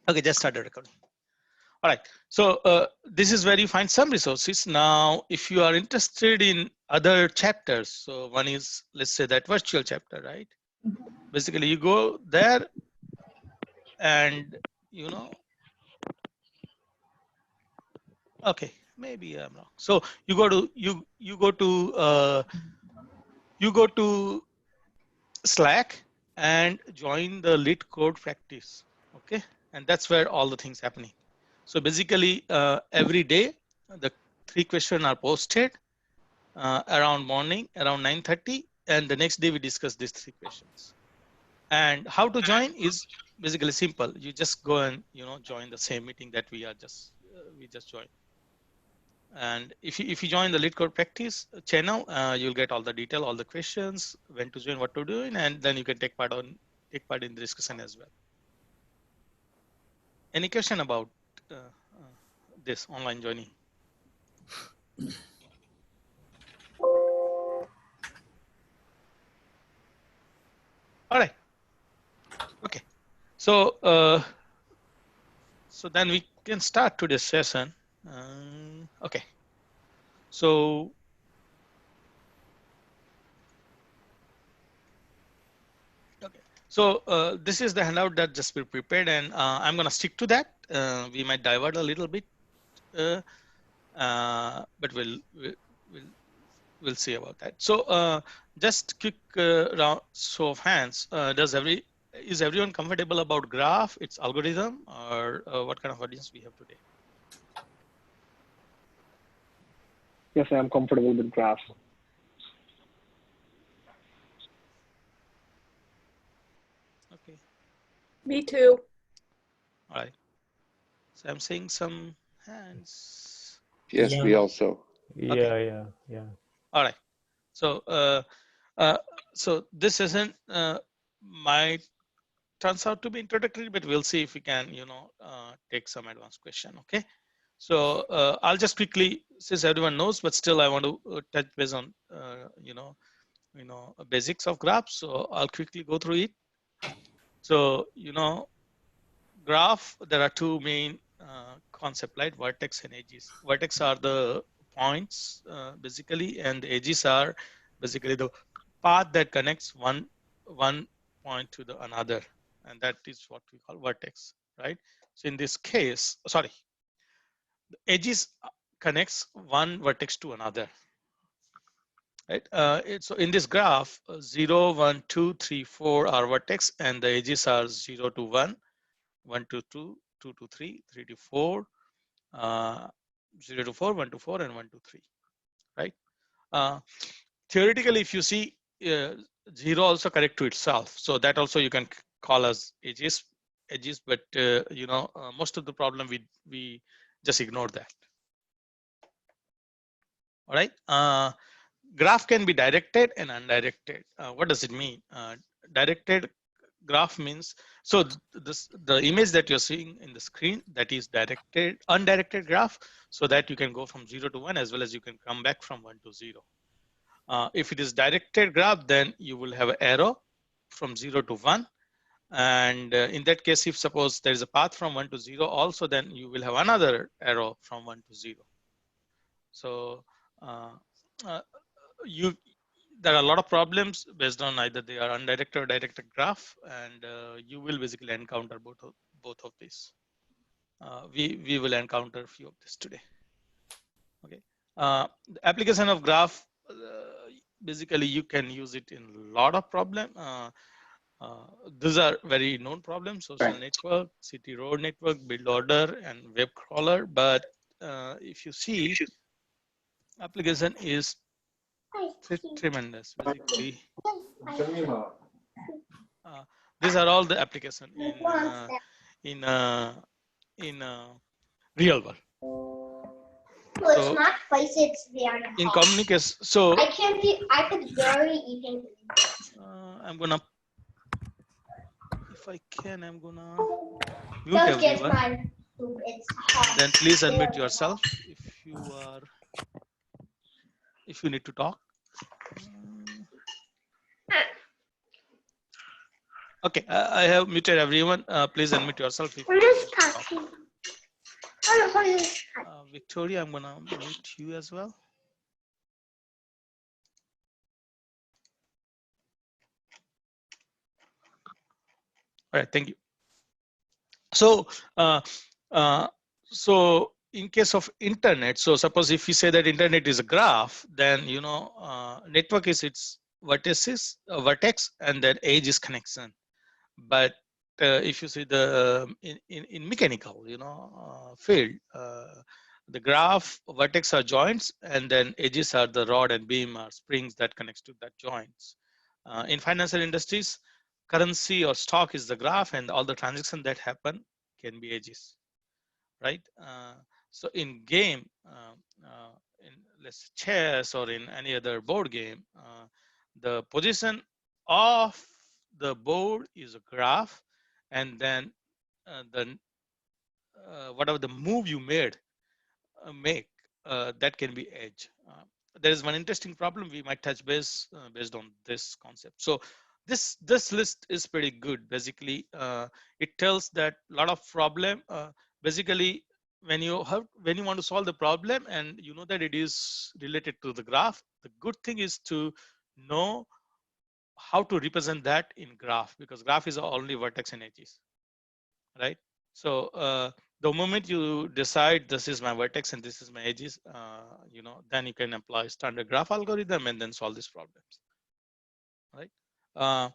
Okay, just started recording. All right. So this is where you find some resources. Now, if you are interested in other chapters, so one is, let's say, that virtual chapter, right? Basically, you go there and, you know, okay, maybe I'm wrong. So you go to you go to Slack and join the lit code practice. Okay, and that's where all the things happening. So basically, every day the 3 questions are posted around morning, around 9:30, and the next day we discuss these 3 questions. And how to join is basically simple. You just go and join the same meeting that we just joined. And if you join the lead code practice channel, you'll get all the detail, all the questions, when to join, what to do, and then you can take part in the discussion as well. Any question about this online joining? All right. Okay. So so then we can start today's session. Okay. So okay. So this is the handout that just be prepared, and I'm gonna stick to that. We might divert a little bit, but we'll see about that. So just quick round show of hands. Is everyone comfortable about graph, its algorithm, or what kind of audience we have today? Yes, I am comfortable with graphs. Okay. Me too. All right. So I'm seeing some hands. Yes, Yeah. we also. Yeah. All right. So so this isn't might turns out to be introductory, but we'll see if we can take some advanced question. Okay. So I'll just quickly, since everyone knows, but still I want to touch base on basics of graphs. So I'll quickly go through it. So graph, there are 2 main concepts, right? Vertex and edges. Vertex are the points basically, and the edges are basically the path that connects one point to the another, and that is what we call vertex, right? So in this case, sorry, the edges connects one vertex to another, right? So in this graph, 0, 1, 2, 3, 4 are vertex, and the edges are 0 to 1, 1 to 2, 2 to 3, 3 to 4, 0 to 4, 1 to 4, and 1 to 3, right? Theoretically, if you see 0 also connect to itself, so that also you can call as edges, but most of the problem we just ignore that. All right. Graph can be directed and undirected. What does it mean? Directed graph means, so the image that you're seeing in the screen, that is undirected graph, so that you can go from 0 to 1 as well as you can come back from 1 to 0. If it is directed graph, then you will have an arrow from 0 to 1. And in that case, if suppose there is a path from 1 to 0 also, then you will have another arrow from 1 to 0. So there are a lot of problems based on either they are undirected or directed graph, and you will basically encounter both of these. We will encounter a few of this today. Okay. The application of graph, basically you can use it in a lot of problem. These are very known problems: social network, city road network, build order, and web crawler. But if you see, application is tremendous. Basically, these are all the application in real world. No, it's So, not spicy, it's very hot. in communication, so I can't eat, I could barely eat it. I'm gonna, if I can, I'm gonna mute Don't get everyone. my soup, it's hot. Then please unmute Very yourself hot. if you need to talk. Okay, I have muted everyone. Please unmute yourself if I'm you just wish to talk. talking. Victoria, I'm gonna mute you as well. All right, thank you. So, so in case of internet, so suppose if you say that internet is a graph, then network is its vertices, vertex, and then edge is connection. But if you see the in mechanical, field, the graph vertex are joints, and then edges are the rod and beam or springs that connects to that joints. In financial industries, currency or stock is the graph, and all the transactions that happen can be edges, right? So in game, in let's say chess or in any other board game, the position of the board is a graph, and then the whatever the move you make, that can be edge. There is one interesting problem we might touch base based on this concept. So this list is pretty good. Basically, it tells that a lot of problem. Basically, when you want to solve the problem and you know that it is related to the graph, the good thing is to know how to represent that in graph, because graph is only vertex and edges, right? So the moment you decide this is my vertex and this is my edges, then you can apply standard graph algorithm and then solve these problems, right? Uh,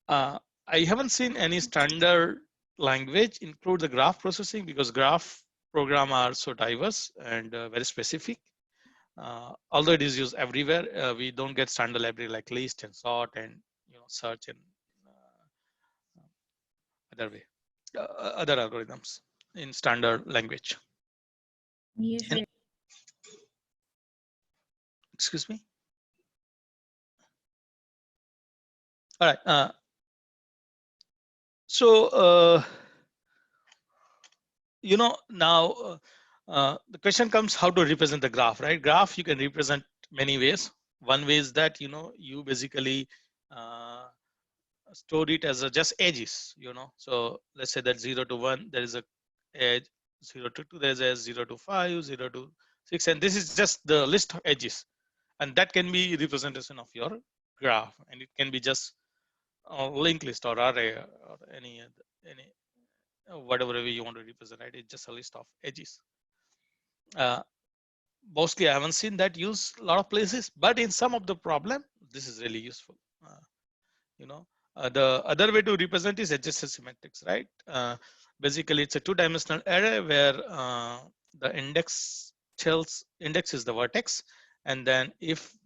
uh, I haven't seen any standard language include the graph processing, because graph program are so diverse and very specific. Although it is used everywhere, we don't get standard library like list and sort and search and other way, other algorithms in standard language. Yes, And, excuse me. All right. So now the question comes how to represent the graph, right? Graph you can represent many ways. One way is that you basically uh, store it as a just edges. So let's say that 0 to 1 there is a edge, 0 to 2 there's a 0 to 5, 0 to 6, and this is just the list of edges, and that can be representation of your graph, and it can be just linked list or array or any whatever way you want to represent, right? It's just a list of edges. uh, Mostly I haven't seen that used a lot of places, but in some of the problem this is really useful. uh, the other way to represent is adjacency matrix, right? Basically it's a two-dimensional array where the index is the vertex, and then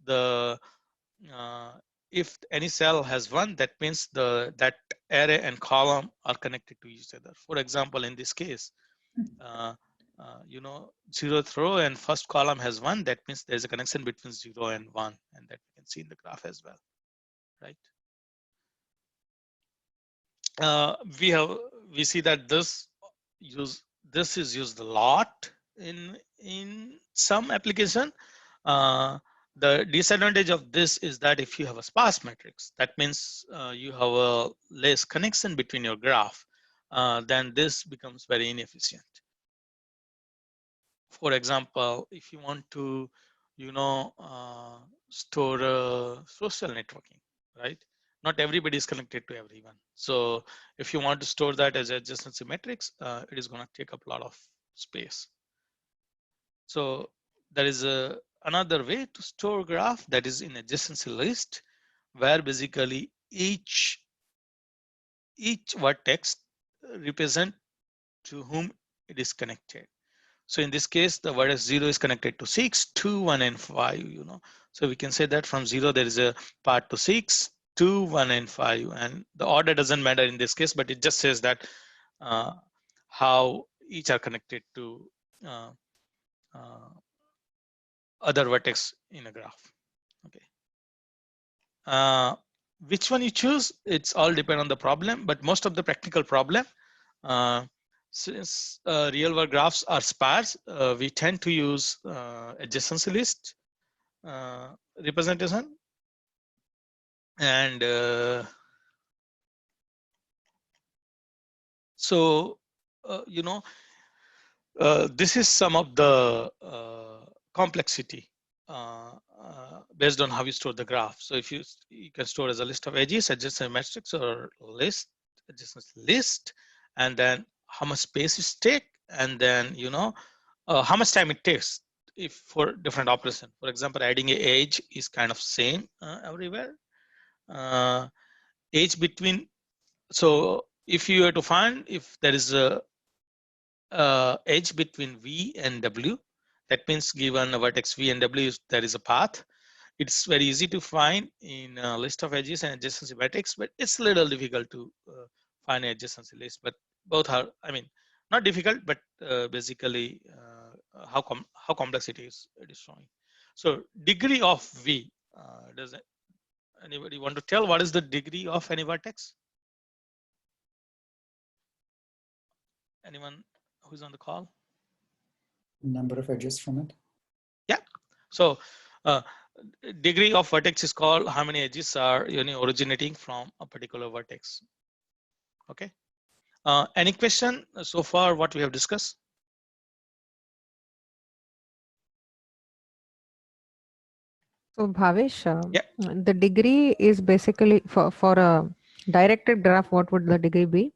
uh, if any cell has one, that means that array and column are connected to each other. For example, in this case, uh, 0th row and first column has one, that means there's a connection between 0 and 1, and that we can see in the graph as well, right? We see that this is used a lot in some application. The disadvantage of this is that if you have a sparse matrix, that means you have a less connection between your graph, then this becomes very inefficient. For example, if you want to store social networking, right? Not everybody is connected to everyone. So if you want to store that as adjacency matrix, it is going to take up a lot of space. So there is another way to store graph, that is in adjacency list, where basically each vertex represent to whom it is connected. So in this case, the vertex 0 is connected to 6, 2, 1, and 5. So we can say that from 0 there is a part to 6, 2, 1, and 5, and the order doesn't matter in this case, but it just says that how each are connected to uh, uh, other vertex in a graph. Okay. Which one you choose, it's all depend on the problem, but most of the practical problem, since real world graphs are sparse, we tend to use adjacency list representation, and So, this is some of the complexity based on how you store the graph. So if you can store as a list of edges, adjacent matrix, or list, adjacency list, and then how much space is take, and then how much time it takes if for different operation. For example, adding a edge is kind of same everywhere. Edge between. So if you were to find if there is a edge between V and W. That means given a vertex V and W, there is a path. It's very easy to find in a list of edges and adjacency matrix, but it's a little difficult to find an adjacency list. But both are, I mean, not difficult, but basically how complex it is showing. So degree of V. Does anybody want to tell what is the degree of any vertex? Anyone who's on the call? Number of edges from it. Yeah. So degree of vertex is called how many edges are originating from a particular vertex. Okay. Any question so far what we have discussed? So Bhavesh, Yeah. the degree is basically for a directed graph. What would the degree be?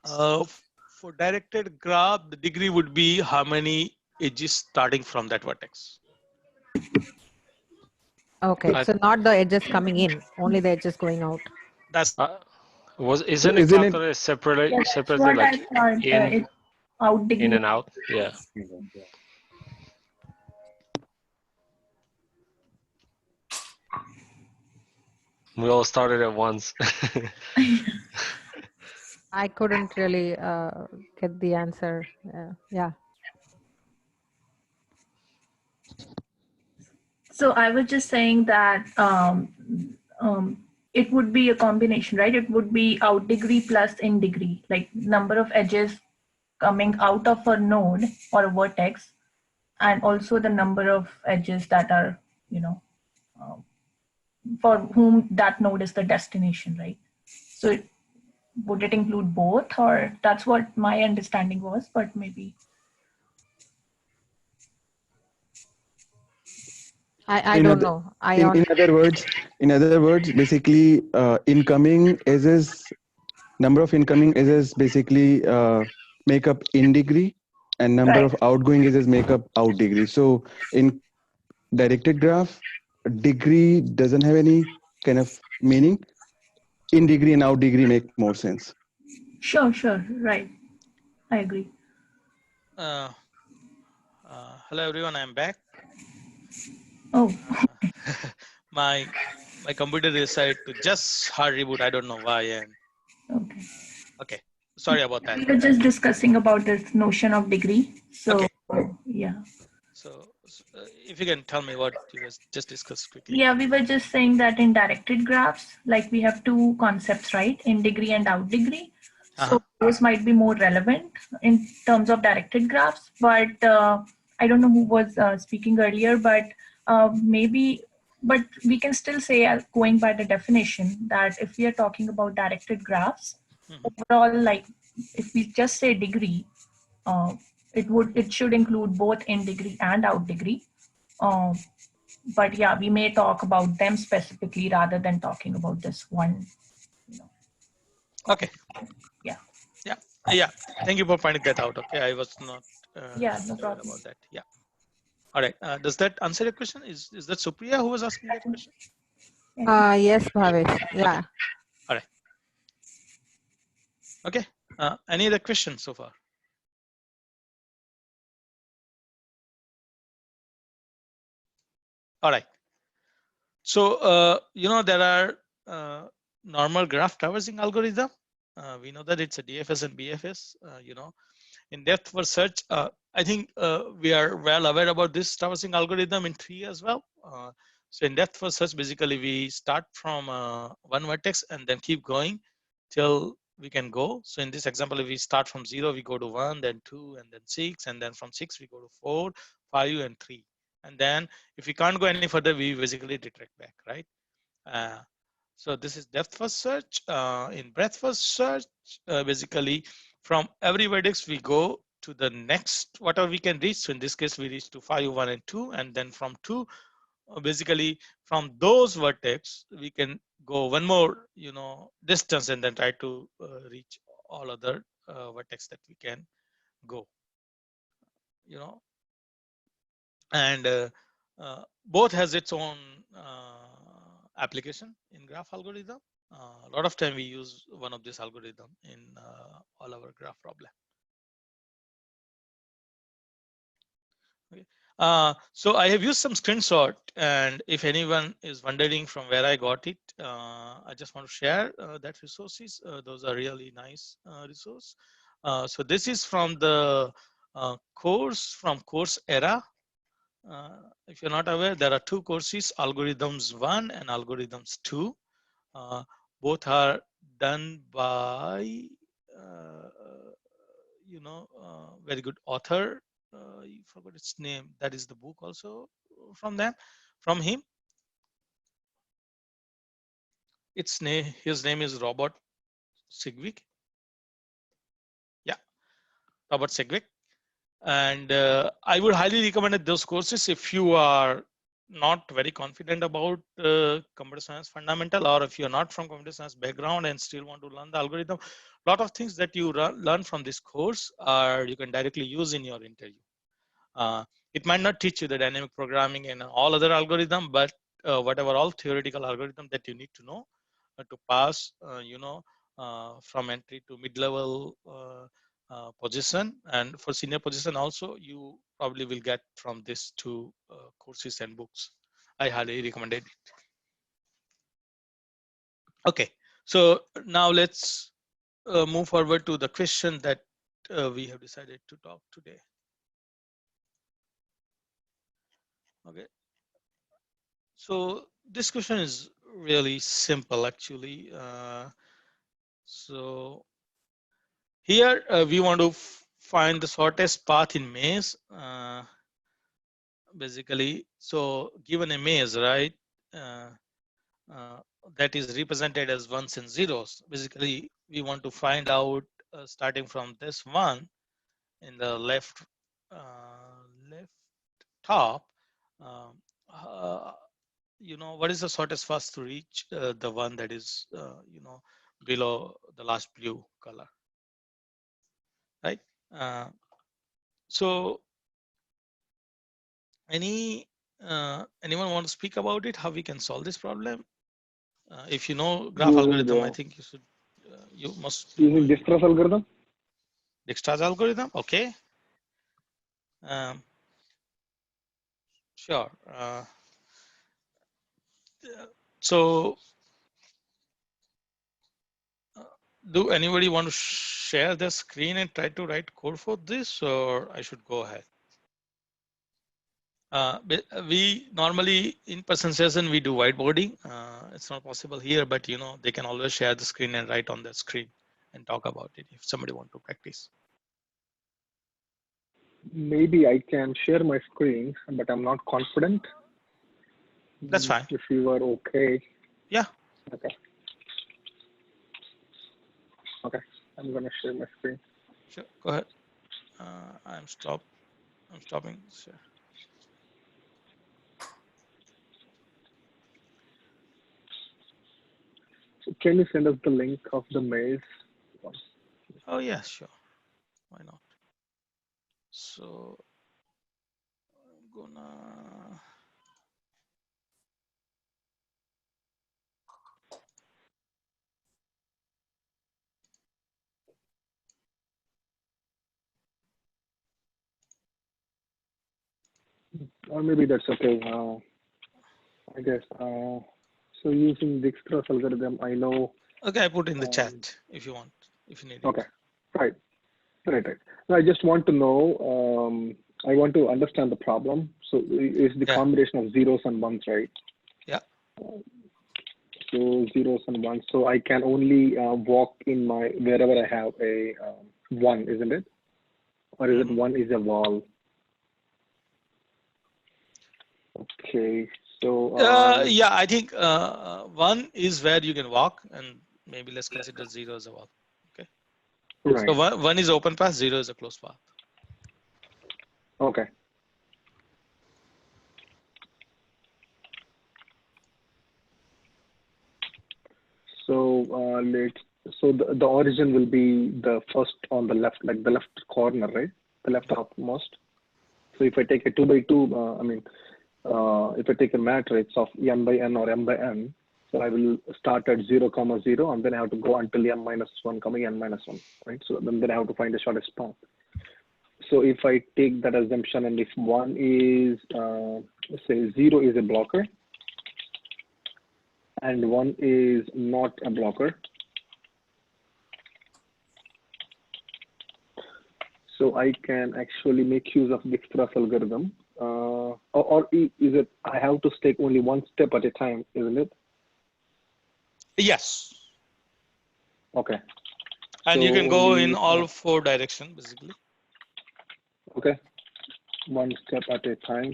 For directed graph, the degree would be how many edges starting from that vertex. Okay, so not the edges coming in, only the edges going out. That's isn't it calculated separately like in and out? Yeah. We all started at once. I couldn't really get the answer. Yeah. So I was just saying that it would be a combination, right? It would be out degree plus in degree, like number of edges coming out of a node or a vertex, and also the number of edges that are, for whom that node is the destination, right? So would it include both, or that's what my understanding was, but maybe. I don't know. In other words, basically, incoming edges, number of incoming edges basically make up in degree, and number of outgoing edges make up out degree. So in directed graph, degree doesn't have any kind of meaning. In degree and out degree make more sense. Sure, right. I agree. Hello everyone, I'm back. Oh. My computer decided to just hard reboot. I don't know why. And okay, sorry about that. We were just discussing about this notion of degree. So yeah. So if you can tell me what you guys just discussed quickly. Yeah, we were just saying that in directed graphs, like we have two concepts, right? In degree and out degree. So those might be more relevant in terms of directed graphs, but I don't know who was speaking earlier, but but we can still say, going by the definition, that if we are talking about directed graphs, overall, like if we just say degree, it should include both in degree and out degree. But yeah, we may talk about them specifically rather than talking about this one. Okay. Yeah. Thank you for finding that out. Okay, I was not no problem about that. Yeah. All right. Does that answer your question? Is that Supriya who was asking that question? Yes, Bhavesh. Yeah. Okay. All right. Okay. Any other questions so far? All right. So there are normal graph traversing algorithm. We know that it's a DFS and BFS. In depth first search, I think we are well aware about this traversing algorithm in tree as well. So in depth first search, basically we start from one vertex and then keep going till we can go. So in this example, if we start from 0, we go to 1, then 2, and then 6, and then from 6 we go to 4, 5, and 3. And then if we can't go any further, we basically retract back, right? So this is depth first search. In breadth first search, basically from every vertex we go to the next whatever we can reach. So in this case we reach to 5, 1 and 2, and then from 2, basically from those vertex we can go one more distance and then try to reach all other vertex that we can go, and both has its own application in graph algorithm. A lot of time we use one of this algorithm in all our graph problem. Okay. So I have used some screenshot, and if anyone is wondering from where I got it, I just want to share that resources. Those are really nice resource. So this is from the course from Coursera. If you're not aware, there are two courses, Algorithms 1 and Algorithms 2. Both are done by very good author. You forgot its name. That is the book also from him. His name is Robert Sigwick. Yeah, Robert Sigwick. And I would highly recommend those courses if you are not very confident about computer science fundamental, or if you're not from computer science background and still want to learn the algorithm. A lot of things that you learn from this course are you can directly use in your interview. It might not teach you the dynamic programming and all other algorithm, but whatever all theoretical algorithm that you need to know to pass, from entry to mid-level position, and for senior position also, you probably will get from these two courses and books. I highly recommend it. Okay, so now let's move forward to the question that we have decided to talk today. Okay, so this question is really simple actually. So here we want to find the shortest path in maze. Basically, so given a maze, right, that is represented as ones and zeros. Basically, we want to find out starting from this one in the left top. What is the shortest path to reach the one that is below the last blue color, right? So anyone want to speak about it, how we can solve this problem? If you know graph algorithm, I think you should you must using Dijkstra's algorithm. Dijkstra's algorithm, okay. Sure. So do anybody want to share the screen and try to write code for this, or I should go ahead? We normally in person session we do whiteboarding. It's not possible here, but they can always share the screen and write on the screen and talk about it if somebody want to practice. Maybe I can share my screen, but I'm not confident. That's fine. If you are okay. Yeah. Okay. Okay. I'm gonna share my screen. Sure. Go ahead. I'm stopping. Sure. So can you send us the link of the maze? Oh yeah, sure. Why not? So I'm gonna. Or maybe that's okay. I guess. So using Dijkstra's algorithm, I know. Okay, I put in the chat if you want, if you need okay. it. Right. Now, I just want to know. I want to understand the problem. So it's the combination of zeros and ones, right? Yeah. So zeros and ones. So I can only walk in my wherever I have a one, isn't it? Or is it one is a wall? Okay. So Yeah, I think 1 is where you can walk, and maybe let's consider 0 as a walk. Okay. right. So 1 is open path, 0 is a closed path. Okay. So the origin will be the first on the left, like the left corner, right? The left topmost. So if I take a 2 by 2, if I take a matrix of m by n or m by n, so I will start at 0, 0, and then I have to go until m minus 1, n minus 1, right? So then I have to find the shortest path. So if I take that assumption, and if 1 is, say 0 is a blocker, and 1 is not a blocker, so I can actually make use of Dijkstra's algorithm. Or is it I have to take only one step at a time, isn't it? Yes. Okay. And So you can go only, in all 4 directions, basically. Okay. One step at a time.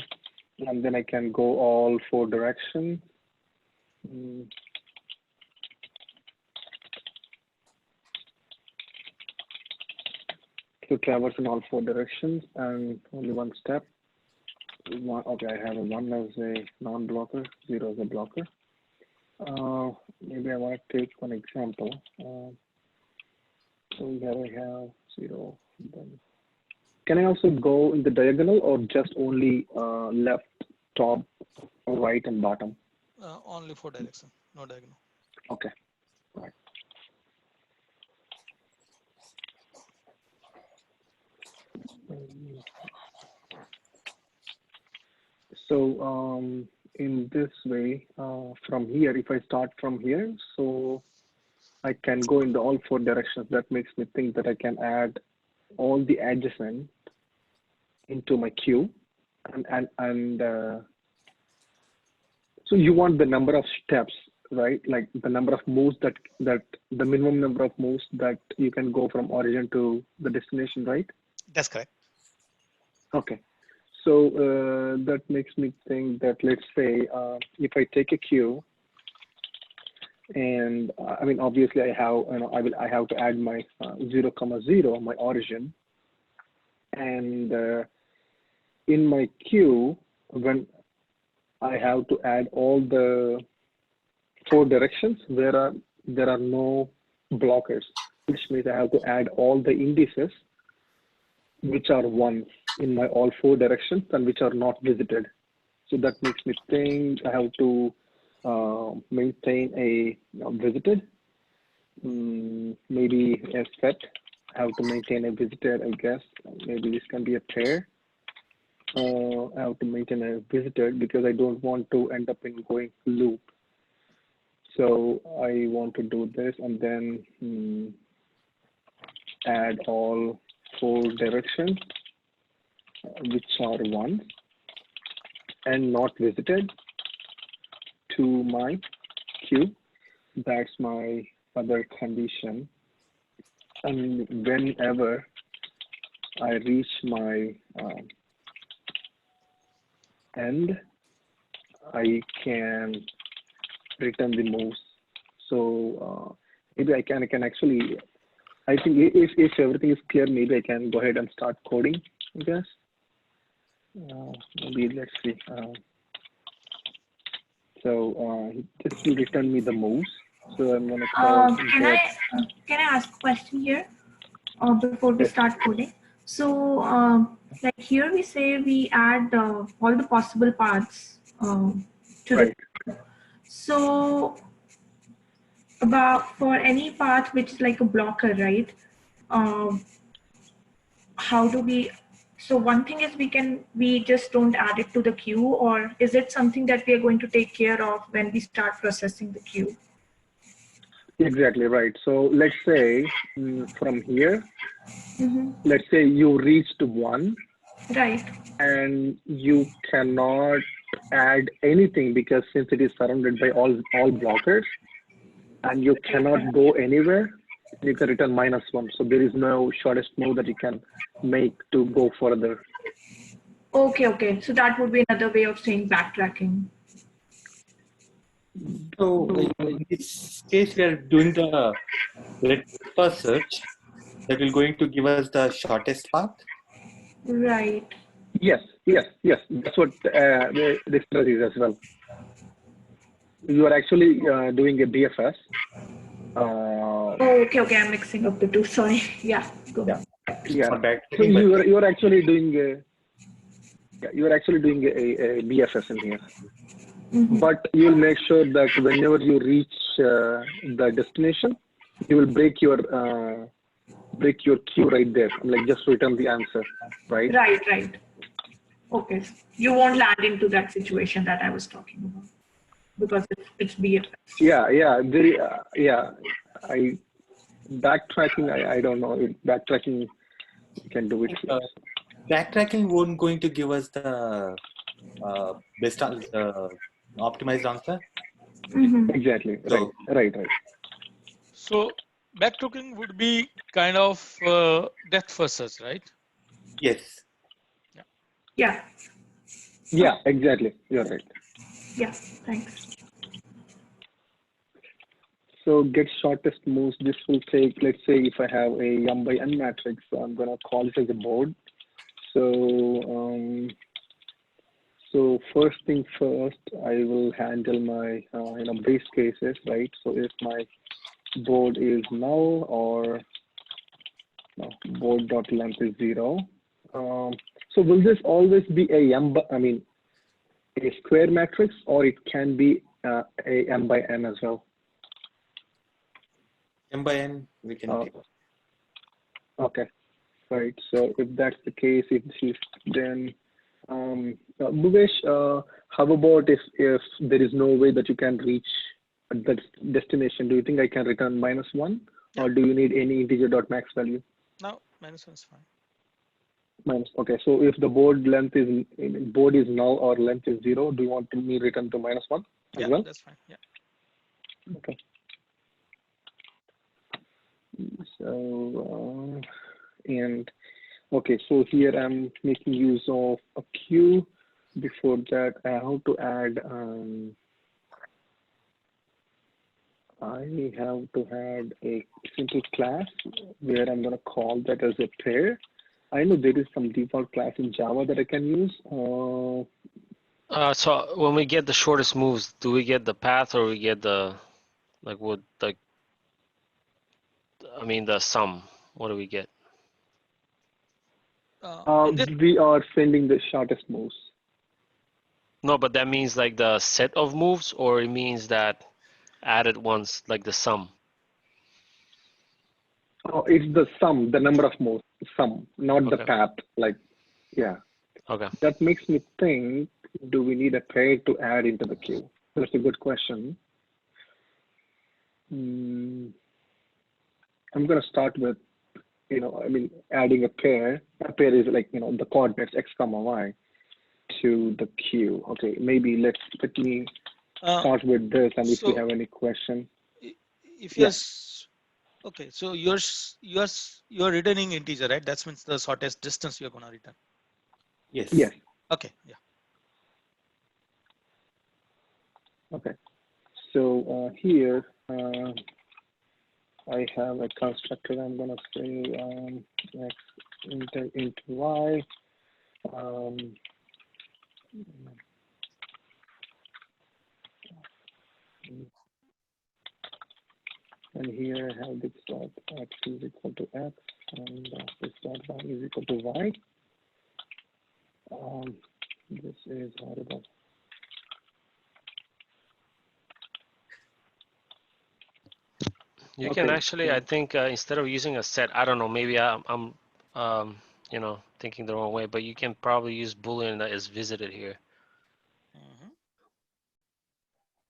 And then I can go all 4 directions. To traverse in all 4 directions and only one step. Okay, I have a 1 as a non-blocker, 0 as a blocker. Maybe I want to take one example. So here I have 0. Then can I also go in the diagonal or just only left, top, right, and bottom? Only 4 directions, no diagonal. Okay. Right. So in this way, from here, if I start from here, so I can go in all 4 directions. That makes me think that I can add all the adjacent into my queue, and so you want the number of steps, right? Like the number of moves that the minimum number of moves that you can go from origin to the destination, right? That's correct. Okay. So that makes me think that, let's say, if I take a queue, and I mean, obviously, I have to add my 0, 0, my origin, and in my queue, when I have to add all the 4 directions, there are no blockers, which means I have to add all the indices, which are 1s in my all 4 directions and which are not visited. So that makes me think I have to maintain a visited, maybe a set. I have to maintain a visited, I guess. Maybe this can be a pair. I have to maintain a visited because I don't want to end up in going loop. So I want to do this and then add all 4 directions, which are 1 and not visited, to my queue. That's my other condition. And whenever I reach my end, I can return the moves. So maybe I can actually, I think if everything is clear, maybe I can go ahead and start coding, I guess. Maybe let's see. So just to return me the moves. So I'm gonna call. Can I ask a question here before we start coding? So like here we say we add all the possible paths to right. So for any path which is like a blocker, right? How do we? So one thing is we just don't add it to the queue, or is it something that we are going to take care of when we start processing the queue? Exactly right. So let's say from here, let's say you reached 1, right, and you cannot add anything because since it is surrounded by all blockers, and you cannot go anywhere, you can return -1. So there is no shortest move that you can make to go further. Okay. So that would be another way of saying backtracking. So in this case, we are doing the first search that will going to give us the shortest path. Right. Yes. That's what this is as well. You are actually doing a BFS. Oh, okay. I'm mixing up the two. Sorry. Yeah. Go. Yeah. So you are actually doing a BFS in here. But you'll make sure that whenever you reach the destination, you will break your queue right there. Like just return the answer, right? Right. Okay. You won't land into that situation that I was talking about because it's BFS. Backtracking, I don't know. Backtracking, you can do it. Backtracking won't going to give us the best optimized answer. Exactly. So, Right. So backtracking would be kind of depth first search, right? Yes. Yeah. Yeah, exactly. You're right. Yeah. Thanks. So get shortest moves. This will take, let's say, if I have a m by n matrix, so I'm gonna call it as a board. So first thing first, I will handle my base cases, right? So if my board is null or no, board dot length is 0. So will this always be a a square matrix, or it can be a m by n as well? M by n we can take. Okay, right. So if that's the case, then Bhuvesh, how about if there is no way that you can reach that destination? Do you think I can return -1, or do you need any integer dot max value? No, -1 is fine. Okay, so if the board is null or length is 0, do you want me to return to -1 as well? That's fine. Yeah. Okay. So so here I'm making use of a queue. Before that, I have to add a simple class where I'm going to call that as a pair. I know there is some default class in Java that I can use. So when we get the shortest moves, do we get the path or we get the the sum? What do we get? We are sending the shortest moves. No, but that means like the set of moves, or it means that added once, like the sum. Oh, it's the sum, the number of moves, sum, not the Okay. path. Yeah. Okay. That makes me think, do we need a pair to add into the queue? That's a good question. I'm going to start with, adding a pair. A pair is like, the coordinates x comma y to the queue. Okay, maybe let me start with this, and if you have any question. If yes. Okay, so you're returning integer, right? That means the shortest distance you're going to return. Yes. Okay. Yeah. Okay. So here I have a constructor. I'm going to say x into y. And here I have this dot x is equal to x, and this dot y is equal to y. This is horrible. You can actually, I think, instead of using a set, I don't know, maybe I'm thinking the wrong way, but you can probably use Boolean that is visited here.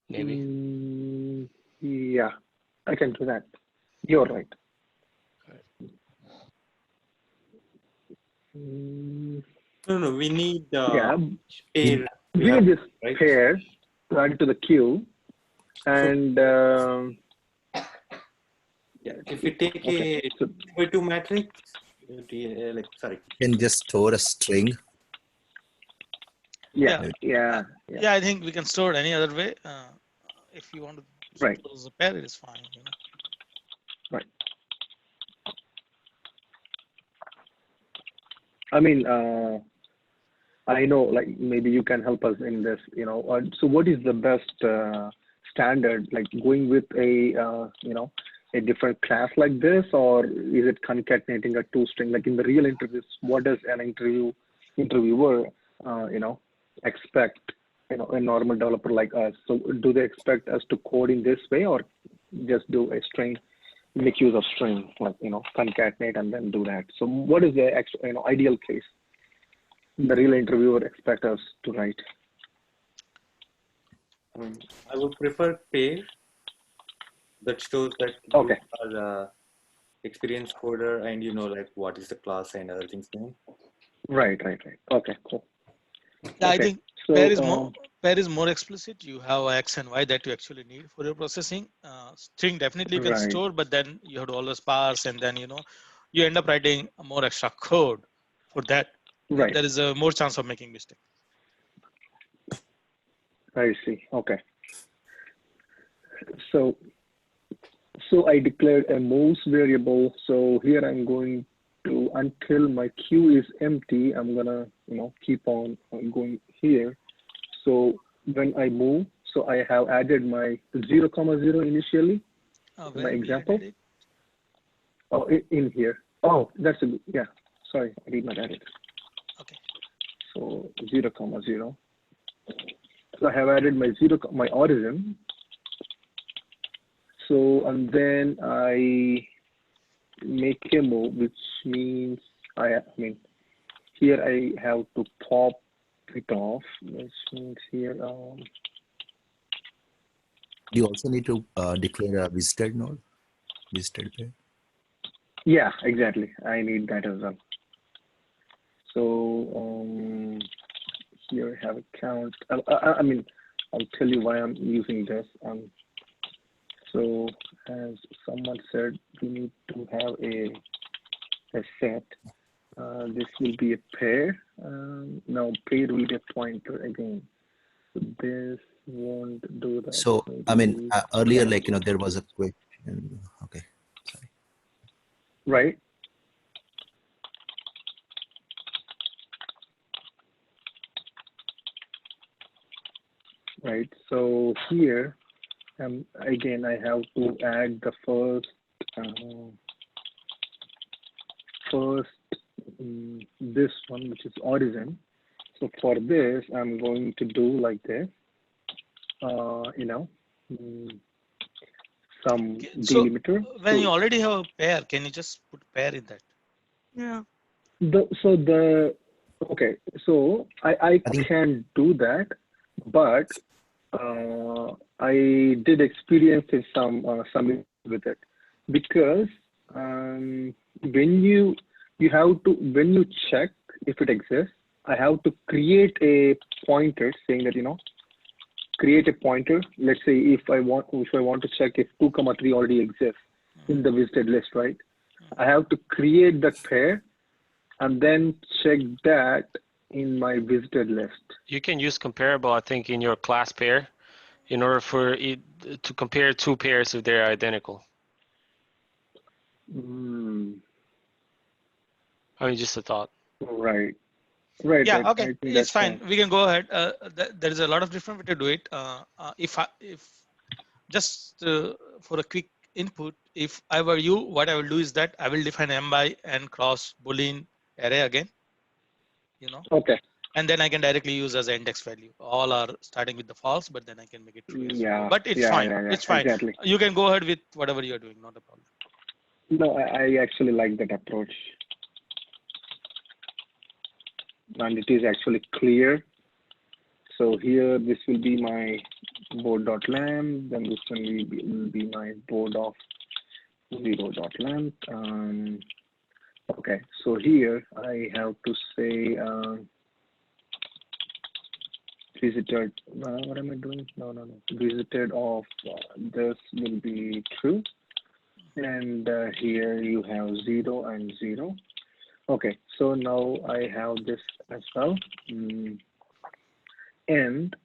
Maybe. Yeah, I can do that. You're right. No, we need pair. We need this pair to add to the queue, and if we take a 2x2 matrix, sorry, you can just store a string. Yeah. I think we can store it any other way. if you want to Right. suppose a pair, it is fine. You know. Right. I mean, I know, like maybe you can help us in this. You know, so what is the best standard? Like going with a a different class like this, or is it concatenating a two-string? Like in the real interviews, what does an interviewer expect? You know, a normal developer like us. So do they expect us to code in this way, or just do a string, make use of string, like concatenate and then do that? So what is the ideal case the real interviewer expect us to write? I would prefer pair that shows that Okay. you are experienced coder and you know like what is the class and other things. Right. Okay, cool. Yeah, Okay. I think So pair is more explicit. You have X and Y that you actually need for your processing. String definitely you can right. store, but then you have to always parse, and then you end up writing more extra code for that. Right. There is a more chance of making mistake. I see. Okay. So I declared a moves variable. So here I'm going to, until my queue is empty, I'm gonna keep on going here. So when I move, so I have added my 0,0 initially in my example. Oh, in here. Oh, that's a good, yeah. Sorry, I did not add it. Okay. So 0,0. So I have added my origin. So and then I make a move, which means here I have to pop it off, which means here. You also need to declare a visited node, visited pair. Yeah, exactly. I need that as well. So here I have a count. I'll tell you why I'm using this. So as someone said, we need to have a set. This will be a pair. Now pair will be a pointer again. So this won't do that. So earlier, there was a question. Okay, sorry. Right. Right. So here, again, I have to add the first this one, which is origin. So for this, I'm going to do like this. Some delimiter. When you already have a pair, can you just put pair in that? Yeah. Okay, so I can do that, but I did experience some with it, because when you check if it exists, I have to create a pointer saying that create a pointer. Let's say if I want to check if 2,3 already exists in the visited list, right? I have to create that pair and then check that in my visited list. You can use comparable, I think, in your class pair in order for it to compare two pairs if they're identical. I mean, just a thought. Right. Yeah. Okay. It's fine. We can go ahead. There is a lot of different way to do it. If just for a quick input, if I were you, what I will do is that I will define m by n cross Boolean array again. Okay. And then I can directly use as an index value. All are starting with the false, but then I can make it true. Yeah. But it's fine. Yeah, it's fine. Exactly. You can go ahead with whatever you're doing. Not a problem. No, I actually like that approach. And it is actually clear. So here, this will be my board.lamp, then this one will be my board of 0.lamp. Okay, so here I have to say visited, what am I doing? No. Visited of this will be true. And here you have 0 and 0. Okay, so now I have this as well. And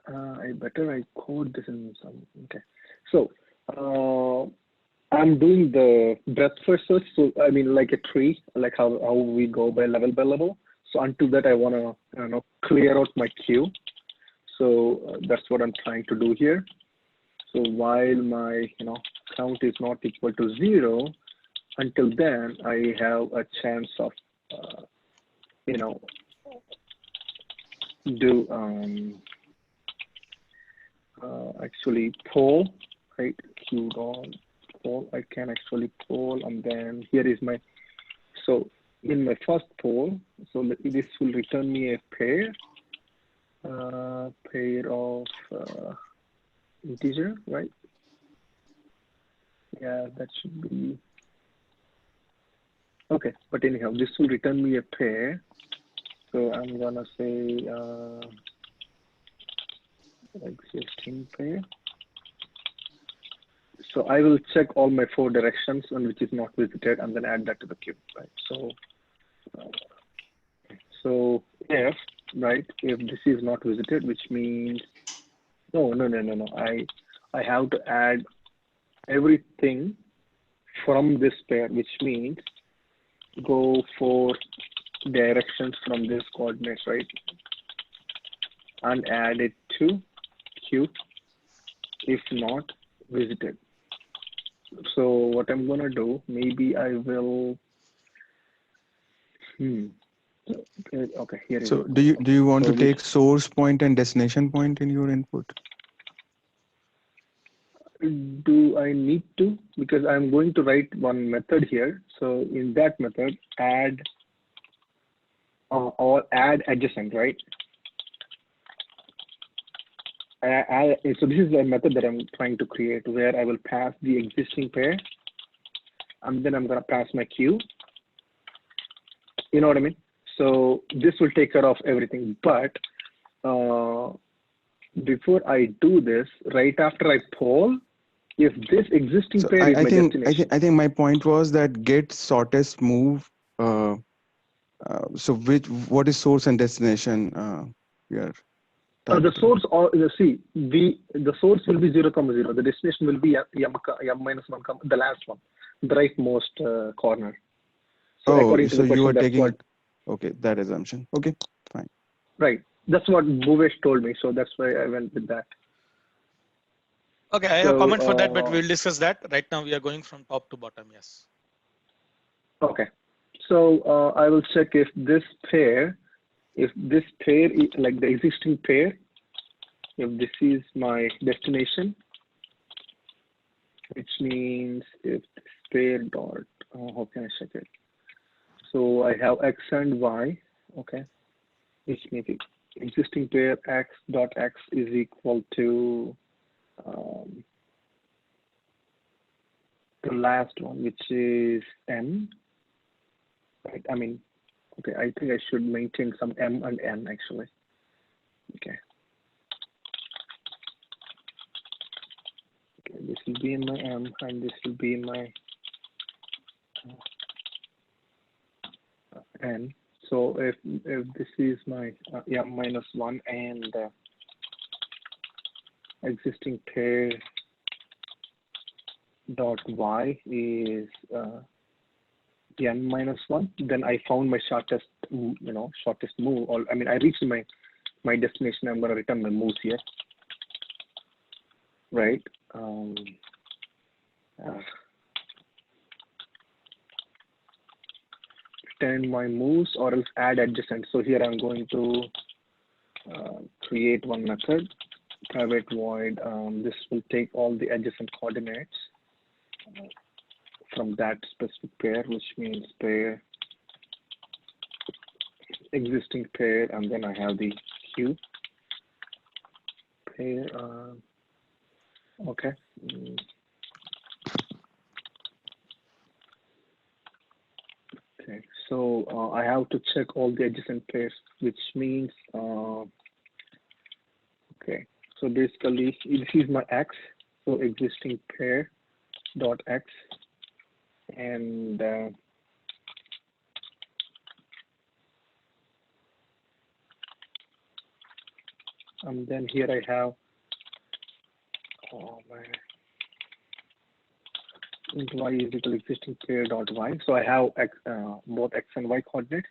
I code this in some. Okay, so I'm doing the breadth first search. So I mean, like a tree, like how we go by level. So until that, I want to clear out my queue. So that's what I'm trying to do here. So while my count is not equal to 0, until then I have a chance of do actually poll, right? Queue on poll. I can actually poll, and then here is my, so in my first poll, so this will return me a pair of integer, right? Yeah, that should be okay. But anyhow, this will return me a pair. So I'm gonna say existing pair. So I will check all my 4 directions and which is not visited, and then add that to the queue, right? So if this is not visited, which means no. I have to add everything from this pair, which means go 4 directions from this coordinates, right? And add it to queue if not visited. So what I'm gonna do, maybe I will. Okay, here it So is. do you want So to take source point and destination point in your input? do I need to? Because I'm going to write one method here. So in that method, add or add adjacent, right? So this is a method that I'm trying to create where I will pass the existing pair, and then I'm gonna pass my queue. You know what I mean? So this will take care of everything. But before I do this, right after I poll, if this existing So pair is I my think destination. I think my point was that get shortest move. So what is source and destination here? The source, or the source will be 0, 0. The destination will be m minus 1, the last one, the rightmost corner. So according to so the you question, are that's taking what. Okay, that assumption. Okay, fine. Right. That's what Bhuvesh told me. So that's why I went with that. Okay, I have a comment for that, but we'll discuss that. Right now, we are going from top to bottom. Yes. Okay. So I will check if this pair is like the existing pair, if this is my destination, which means if this pair dot, how can I check it? So I have X and Y, okay, which means existing pair X dot X is equal to the last one, which is M, right? I mean, okay, I think I should maintain some M and N actually. Okay. Okay, this will be in my M and this will be in my N. So if this is my M minus 1 and existing pair dot Y is N minus 1, then I found my shortest move. Or I mean, I reached my destination. I'm going to return my moves here, right? Return my moves or else add adjacent. So here I'm going to create one method, private void. This will take all the adjacent coordinates from that specific pair, which means pair, existing pair, and then I have the queue pair. Okay. Okay, so I have to check all the adjacent pairs, which means, okay, so basically this is my X, so existing pair dot X, and And then here I have, oh man, int y is equal to existing pair dot y. So I have both x and y coordinates.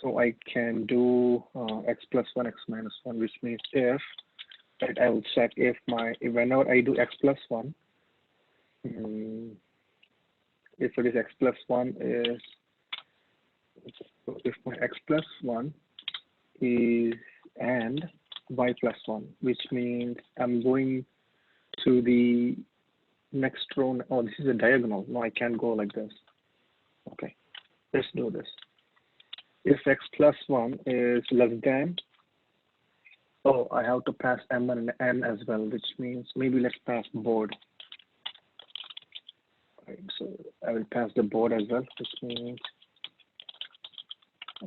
So I can do x plus 1, x minus 1, which means if, right, I will check if whenever I do x plus 1, if it is x plus 1 is, if my x plus 1 is and y plus 1, which means I'm going to the next row. Oh, this is a diagonal. No, I can't go like this. Okay, let's do this. If x plus 1 is less than, oh, I have to pass m and n as well, which means maybe let's pass board. Right, so I will pass the board as well, which means,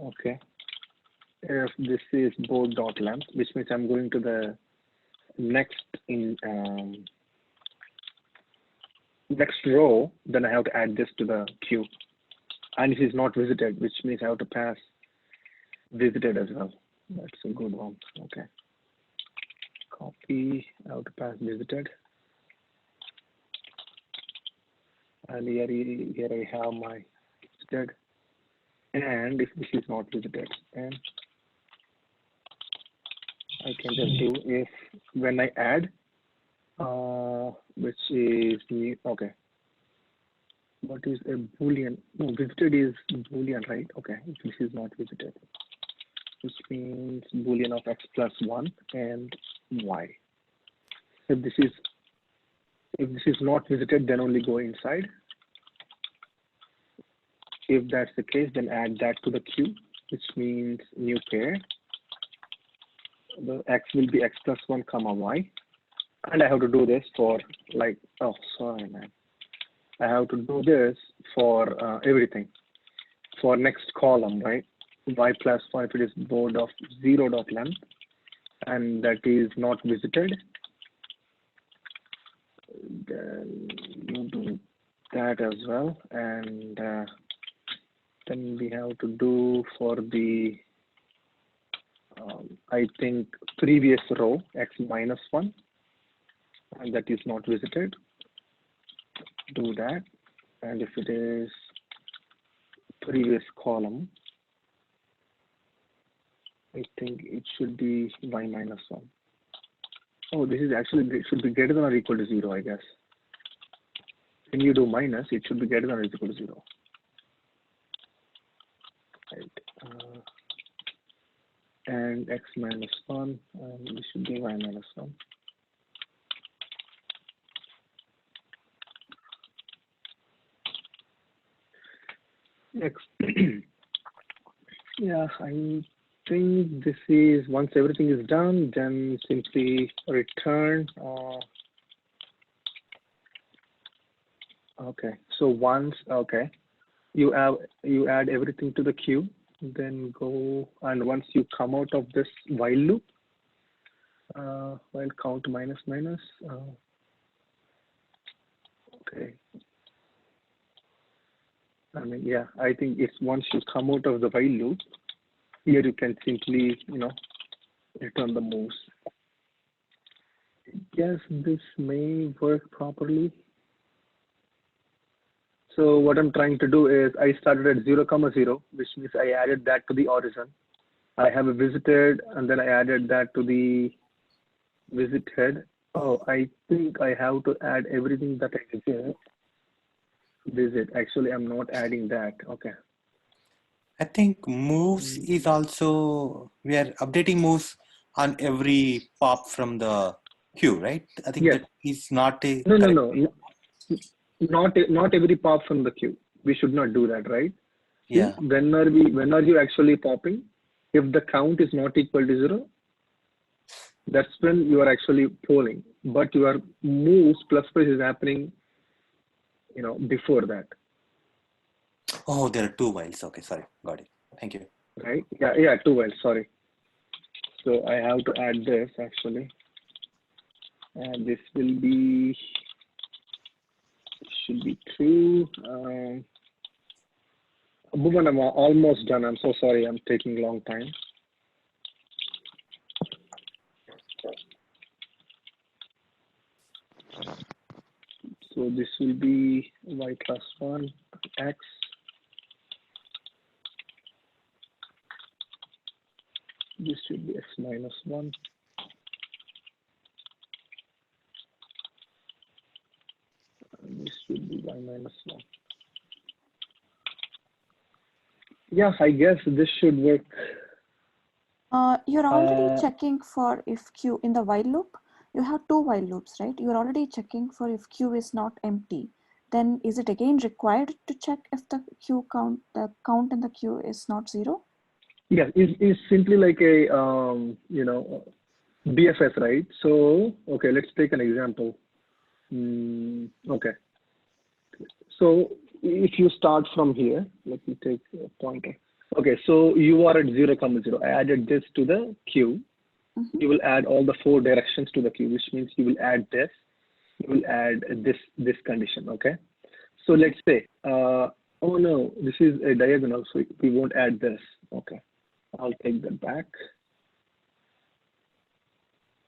okay, if this is board dot length, which means I'm going to the next next row, then I have to add this to the queue. And this is not visited, which means I have to pass visited as well. That's a good one. Okay. Copy, I have to pass visited. And here I have my visited. And if this is not visited, and I can just do if when I add, which is the, okay. What is a boolean? No, visited is boolean, right? Okay, this is not visited, which means boolean of x plus 1 and y. If this is not visited, then only go inside. If that's the case, then add that to the queue, which means new pair. The x will be x plus 1 comma y. And I have to do this for like, oh, sorry, man. I have to do this for everything. For next column, right? Y plus 1 if it is board of 0 dot length, and that is not visited. Then you do that as well, and then we have to do for the I think previous row x minus 1, and that is not visited. Do that, and if it is previous column, I think it should be y minus 1. Oh, this is actually, it should be greater than or equal to 0, I guess. When you do minus, it should be greater than or equal to 0. Right. And x minus 1, and this should be y minus 1. Next. Yeah, I think this is, once everything is done, then simply return. Okay, so once, okay, you add everything to the queue, then go, and once you come out of this while loop, while count minus minus, okay. I mean, yeah, I think it's once you come out of the while loop, here you can simply, return the moves. Yes, this may work properly. So what I'm trying to do is I started at 0, 0, which means I added that to the origin. I have a visited, and then I added that to the visited. Oh, I think I have to add everything that I did. Visit. Actually, I'm not adding that. Okay. I think moves is also, we are updating moves on every pop from the queue, right? I think yes. That is not a no. Not every pop from the queue. We should not do that, right? Yeah. See, when are you actually popping? If the count is not equal to 0, that's when you are actually polling. But your moves plus is happening, before that. Oh, there are 2 whiles. Okay, sorry, got it. Thank you. Right? Yeah, 2 whiles. Sorry. So I have to add this actually, and this will be. Should be true. Bhuvan, I'm almost done. I'm so sorry. I'm taking a long time. So this will be y plus 1 x. This should be x minus 1. And this should be y minus 1. Yeah, I guess this should work. You're already checking for if Q in the while loop. You have 2 while loops, right? You're already checking for if Q is not empty. Then is it again required to check if the count in the Q is not 0? Yeah, it's simply like a BFS, right? So okay, let's take an example. Okay, so if you start from here, let me take a pointer. Okay, so you are at 0, 0. I added this to the queue. You will add all the 4 directions to the queue, which means you will add this. You will add this condition. Okay, so let's say, oh no, this is a diagonal, so we won't add this. Okay, I'll take that back.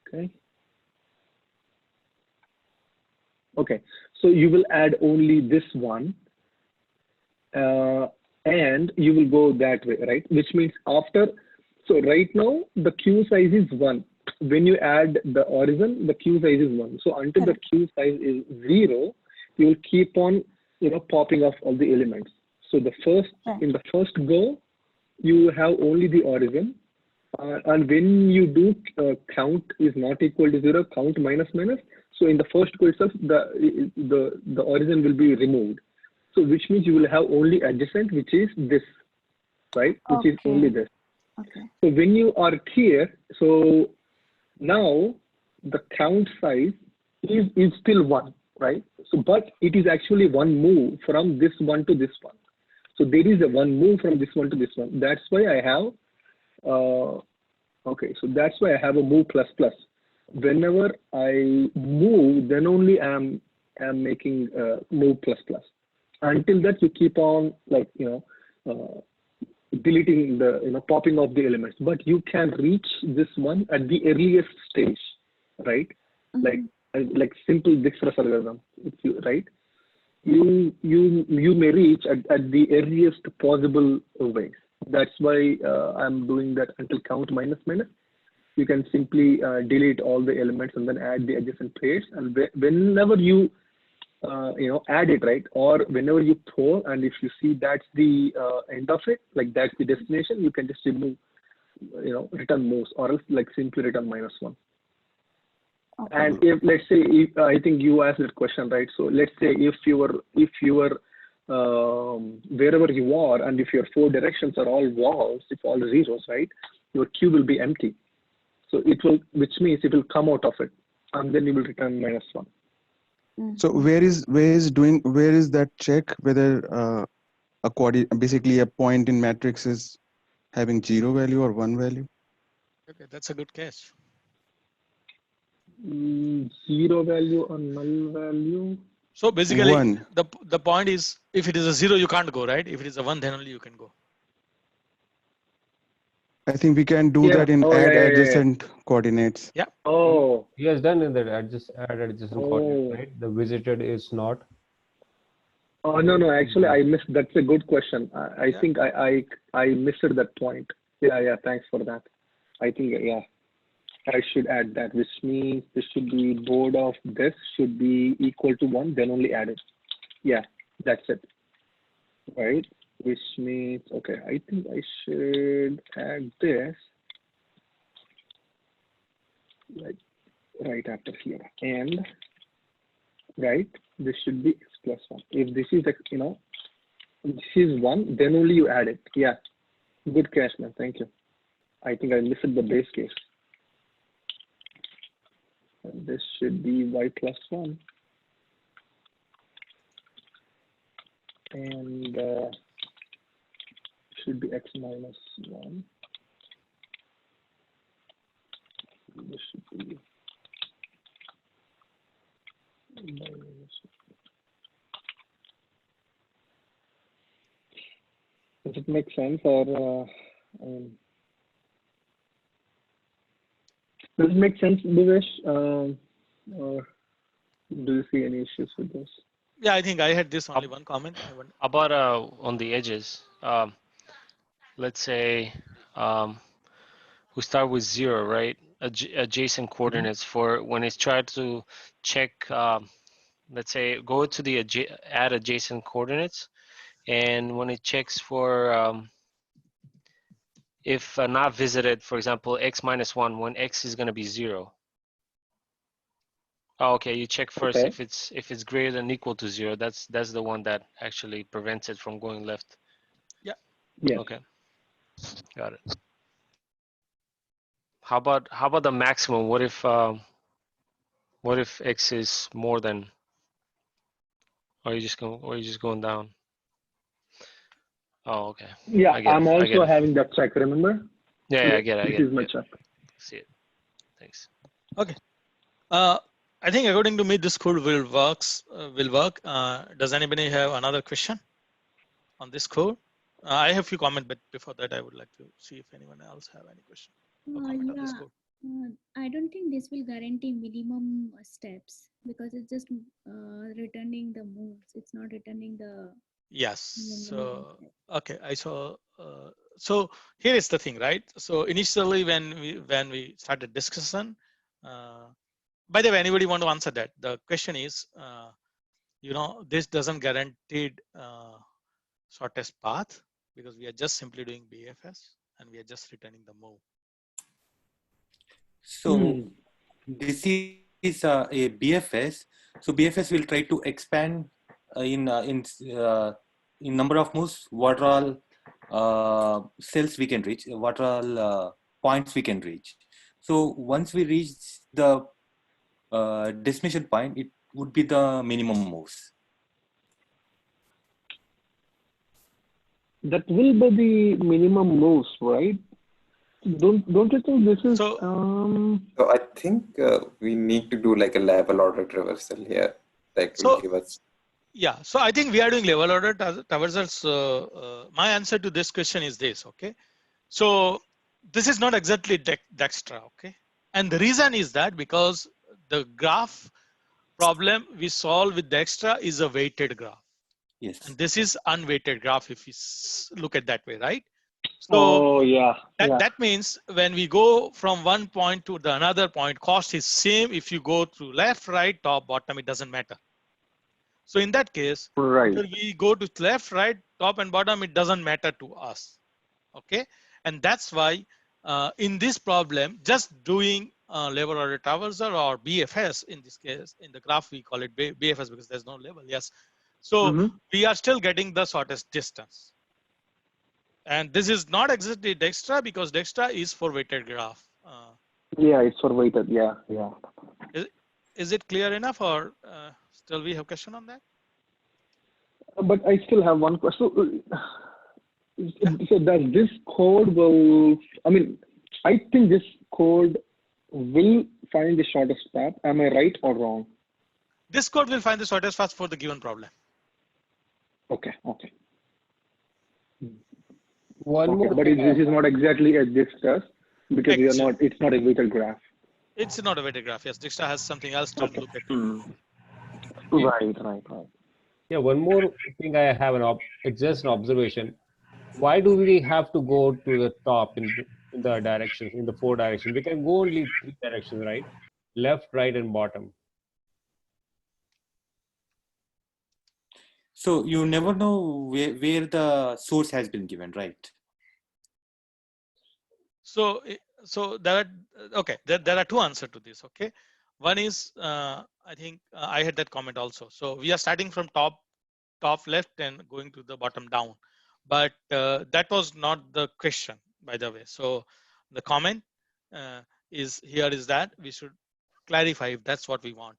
Okay. Okay, so you will add only this one, and you will go that way, right? Which means after, so right now the queue size is 1. When you add the origin, the queue size is 1. So until the queue size is 0, you will keep on, popping off all the elements. So the first, in the first go, you have only the origin. And when you do count is not equal to 0, count minus minus. So in the first go itself, the origin will be removed. So which means you will have only adjacent, which is this, right? Which is only this. Okay. So when you are here, so now the count size is still 1, right? So but it is actually one move from this one to this one. So there is a one move from this one to this one. That's why I have okay, so that's why I have a move plus plus. Whenever I move, then only I'm making move plus plus. Until that, you keep on like deleting the popping off the elements. But you can reach this one at the earliest stage, right? Like simple Dijkstra's algorithm, right? You may reach at the earliest possible ways. That's why I'm doing that until count minus minus. You can simply delete all the elements and then add the adjacent pairs. And whenever you add it, right, or whenever you throw, and if you see that's the end of it, like that's the destination, you can just remove, return moves, or else like simply return -1. Okay. And if let's say, if, I think you asked that question, right? So let's say if you were wherever you are, and if your 4 directions are all walls, if all zeros, right, your queue will be empty. So it will, which means it will come out of it, and then you will return -1. So where is that check whether basically a point in matrix is having 0 value or 1 value? Okay, that's a good catch. 0 value or null value? So basically, 1. the point is, if it is a 0, you can't go, right? If it is a 1, then only you can go. I think we can do that in add adjacent coordinates. Yeah. Oh. He has done in that add adjacent coordinates, right? The visited is not. Oh no, actually I missed. That's a good question. I think I missed that point. Yeah. Thanks for that. I think I should add that, which means this should be board of this should be equal to 1, then only add it. Yeah, that's it. Right? Which means, okay, I think I should add this like right after here, and right, this should be x plus 1. If this is this is 1, then only you add it. Yeah, good catch, man. Thank you. I think I missed the base case. And this should be y plus 1. And should be x minus 1. This should be minus 1. Does it make sense, or does it make sense, Bhuvesh? Or Do you see any issues with this? Yeah, I think I had this only one comment. About on the edges, let's say we start with 0, right? Adjacent coordinates for when it's tried to check. Let's say go to the add adjacent coordinates, and when it checks for if not visited, for example, x minus 1, when x is going to be 0. Oh, okay, you check first Okay. if it's greater than or equal to 0. That's the one that actually prevents it from going left. Yeah. Yes. Okay. Got it. How about the maximum? What if x is more than? Or are you just going down? Oh, okay. Yeah, I get it. I'm I get also it. having that check, remember? Yeah, I get it. I This get is it. my Yep. check. See it. Thanks. Okay. I think according to me, this code will work. Does anybody have another question on this code? I have a few comments, but before that, I would like to see if anyone else have any question or comment on this code. I don't think this will guarantee minimum steps because it's just returning the moves. It's not returning the Yes. minimum So step. okay, I saw. So here is the thing, right? So initially, when we started discussion, by the way, anybody want to answer that? The question is, this doesn't guaranteed shortest path because we are just simply doing BFS and we are just returning the move. So this is a BFS. So BFS will try to expand in number of moves, what are all cells we can reach, what are all points we can reach. So once we reach the destination point, it would be the minimum moves. That will be the minimum moves, right? Don't you think this is So I think we need to do like a level order traversal here. That will give us. Yeah, so I think we are doing level order traversals. My answer to this question is this, okay? So this is not exactly Dijkstra, okay? And the reason is that because the graph problem we solve with Dijkstra is a weighted graph. Yes. And this is unweighted graph if you look at that way, right? Oh, yeah. That means when we go from one point to the another point, cost is same. If you go through left, right, top, bottom, it doesn't matter. So in that case, right. whether we go to left, right, top and bottom, it doesn't matter to us. Okay. And that's why in this problem, just doing level order traversal or BFS in this case, in the graph, we call it BFS because there's no level. Yes. So we are still getting the shortest distance. And this is not exactly Dijkstra because Dijkstra is for weighted graph. Yeah, it's for weighted. Yeah. Is it clear enough or still we have question on that? But I still have one question. So does this code will, I think this code will find the shortest path. Am I right or wrong? This code will find the shortest path for the given problem. Okay. One more but thing this is not exactly a Dijkstra because we are not. It's not a weighted graph. It's not a weighted graph. Yes, Dijkstra has something else to look at. Right. Yeah, one more thing I have just an observation. Why do we have to go to the top in the directions, in the 4 directions? We can go only 3 directions, right? Left, right, and bottom. So you never know where the source has been given, right? So there are okay. There are two answers to this. Okay, one is I think I had that comment also. So we are starting from top left and going to the bottom down, but that was not the question, by the way. So the comment is that we should clarify if that's what we want.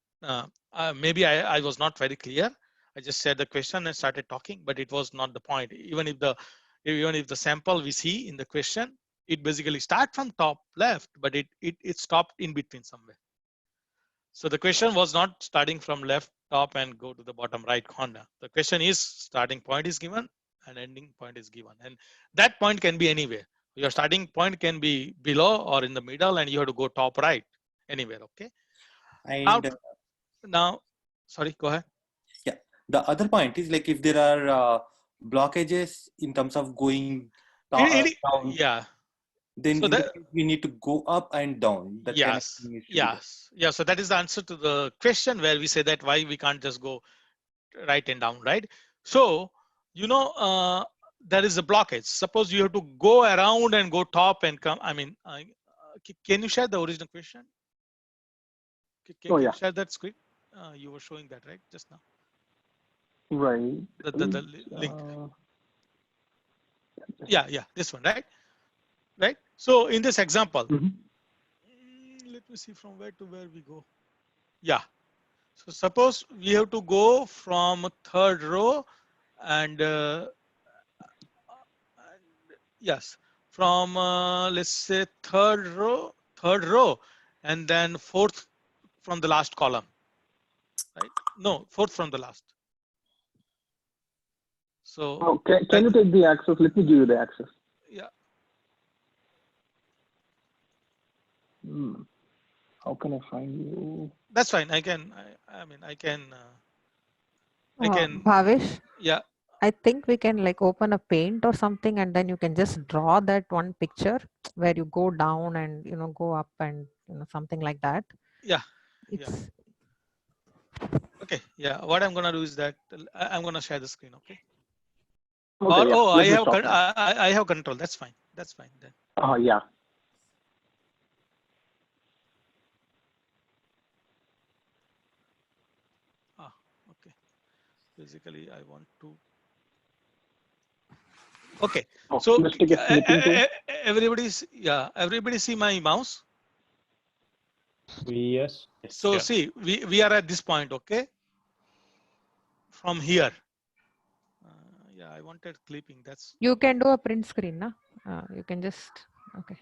Maybe I was not very clear. I just said the question and started talking, but it was not the point. Even if the sample we see in the question, it basically start from top left, but it stopped in between somewhere. So the question was not starting from left top and go to the bottom right corner. The question is starting point is given and ending point is given, and that point can be anywhere. Your starting point can be below or in the middle, and you have to go top right anywhere. Okay. And Now Sorry, go ahead. Yeah. The other point is like if there are blockages in terms of going down, Yeah. then So in the that, case we need to go up and down. The yes, connecting needs to be there. yes, yeah. So that is the answer to the question where we say that why we can't just go right and down, right? So you know, there is a blockage. Suppose you have to go around and go top and come. I mean, can you share the original question? Can you share that screen? You were showing that right just now. Right. The link. Yeah, this one, right? Right. So in this example, let me see from where to where we go. Yeah. So suppose we have to go from third row and yes, from let's say third row, and then fourth from the last column, right? No, fourth from the last. So okay, can you take the access? Let me give you the access. Yeah. How can I find you? That's fine. I can. I mean, I can. I can. Bhavesh, Yeah. I think we can like open a paint or something, and then you can just draw that one picture where you go down and go up and something like that. Yeah. It's Okay. Yeah. What I'm gonna do is that I'm gonna share the screen. Okay. Okay, Or yeah. oh, Let me stop now. I have control. That's fine. That's fine then. Yeah. Okay. Basically, I want to. Okay. So let's take a snipping tool. everybody see my mouse. Yes. So see, we are at this point. Okay. From here. Yeah, I wanted clipping. That's. you can do a print screen, na? You can just okay.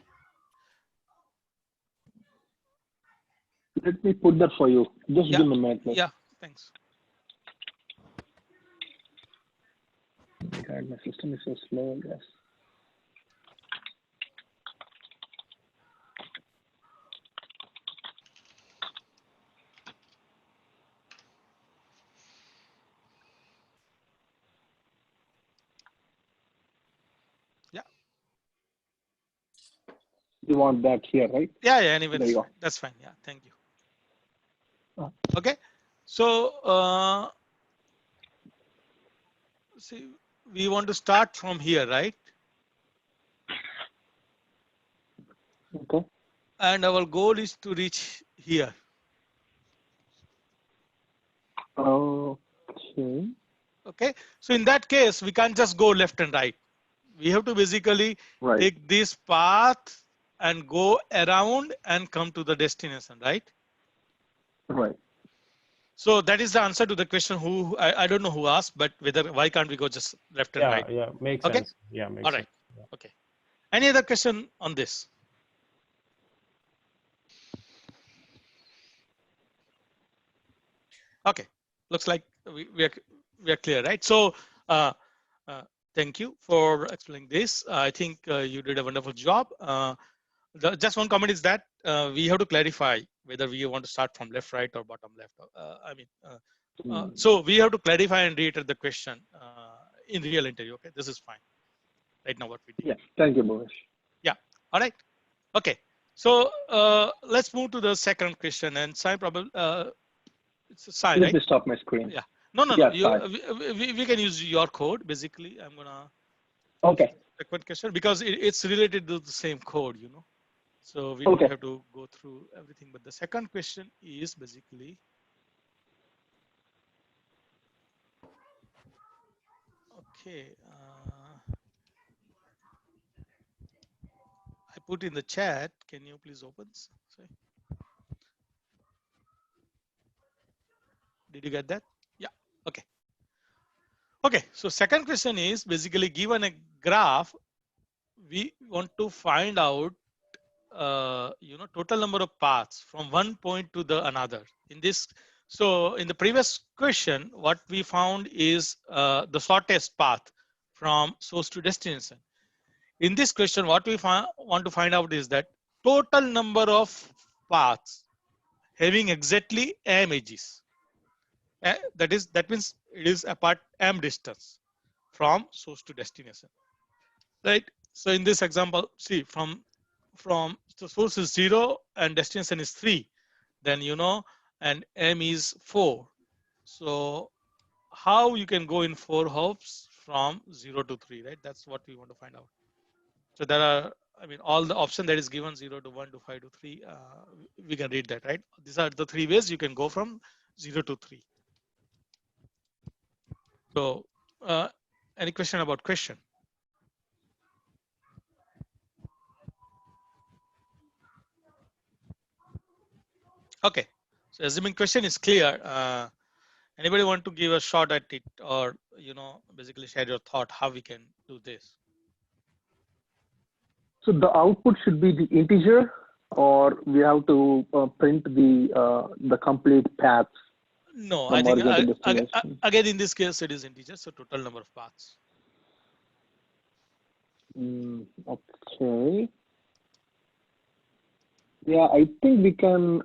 Let me put that for you. Just give me a minute. Yeah. Thanks. God, my system is so slow, I guess. Yeah. You want that here, right? Yeah. Anyway, there you go. that's fine. Yeah. Thank you. Oh. Okay. So see, we want to start from here, right? Okay. And our goal is to reach here. Okay. Okay. So in that case, we can't just go left and right. We have to basically take this path and go around and come to the destination, right? Right. So that is the answer to the question who I don't know who asked, but why can't we go just left and right? Yeah, makes Okay. sense. Yeah, makes All right. sense. Yeah. Okay. Any other question on this? Okay. Looks like we are clear, right? So thank you for explaining this. I think you did a wonderful job. Just one comment is that we have to clarify whether we want to start from left, right, or bottom left. So we have to clarify and reiterate the question in real interview. Okay, this is fine. Right now, what we did. Yes. Thank you, Bhavesh. Yeah. All right. Okay. So let's move to the second question. And Sai, probably it's a Sai, Let right? me stop my screen. Yeah. No. Yes, We can use your code. Basically, I'm gonna. Okay. The question because it's related to the same code, So we don't have to go through everything. But the second question is basically. Okay. I put in the chat. Can you please open? Sorry. Did you get that? Yeah. Okay. Okay. So second question is basically given a graph, we want to find out, total number of paths from one point to the another. In this, so in the previous question, what we found is the shortest path from source to destination. In this question, what we want to find out is that total number of paths having exactly m edges. That means it is apart m distance from source to destination, right? So in this example, see from the source is 0 and destination is 3, then and m is 4. So how you can go in 4 hops from 0 to 3, right? That's what we want to find out. So there are, I mean, all the option that is given 0 to 1 to 5 to 3, we can read that, right? These are the 3 ways you can go from 0 to 3. So any question about question? Okay, so assuming question is clear, anybody want to give a shot at it, or basically share your thought how we can do this? So the output should be the integer, or we have to print the complete paths No, from I think origin to destination. again in this case it is integer, so total number of paths. Okay. Yeah, I think we can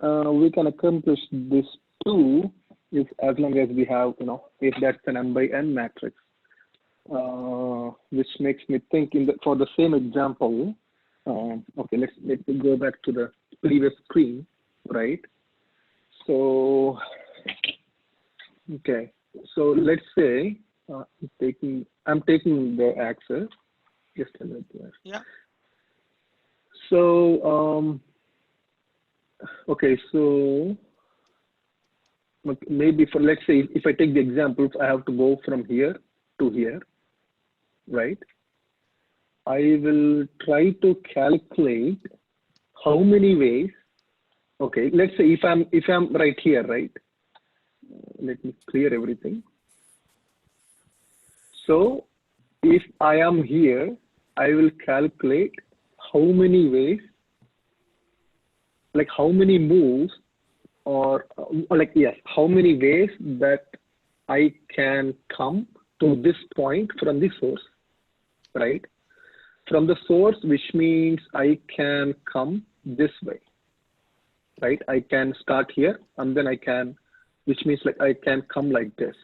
accomplish this too, if as long as we have if that's an m by n matrix, which makes me think for the same example. Okay, let's go back to the previous screen, right? So okay, so let's say I'm taking the axis. Just a minute there. Yeah. So okay, so maybe let's say if I take the example, I have to go from here to here, right? I will try to calculate how many ways. Okay, let's say if I'm right here, right? Let me clear everything. So if I am here, I will calculate how many ways, like how many moves, or like, yes, how many ways that I can come to this point from the source, right? From the source, which means I can come this way, right? I can start here and then which means like I can come like this,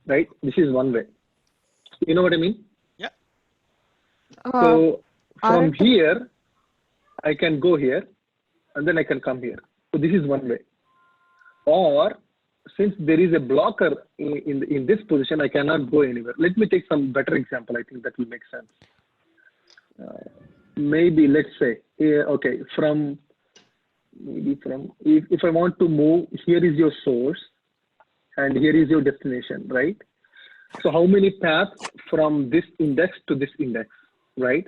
right? This is one way. You know what I mean? Yeah. So from here, I can go here and then I can come here. So this is one way. Or since there is a blocker in this position, I cannot go anywhere. Let me take some better example. I think that will make sense. Maybe let's say, okay, if I want to move, here is your source and here is your destination, right? So how many paths from this index to this index, right?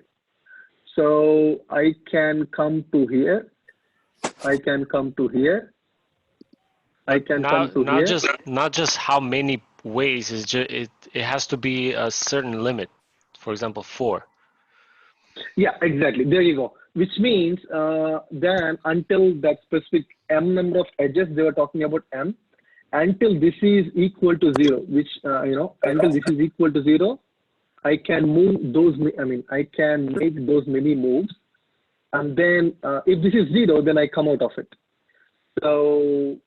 So I can come to here, I can come to here, I can come to here. Not just how many ways, is just it has to be a certain limit. For example, 4. Yeah, exactly. There you go. Which means then until that specific m number of edges, they were talking about m, until this is equal to 0, which until this is equal to 0, I can move those. I mean, I can make those many moves, and then if this is 0, then I come out of it. So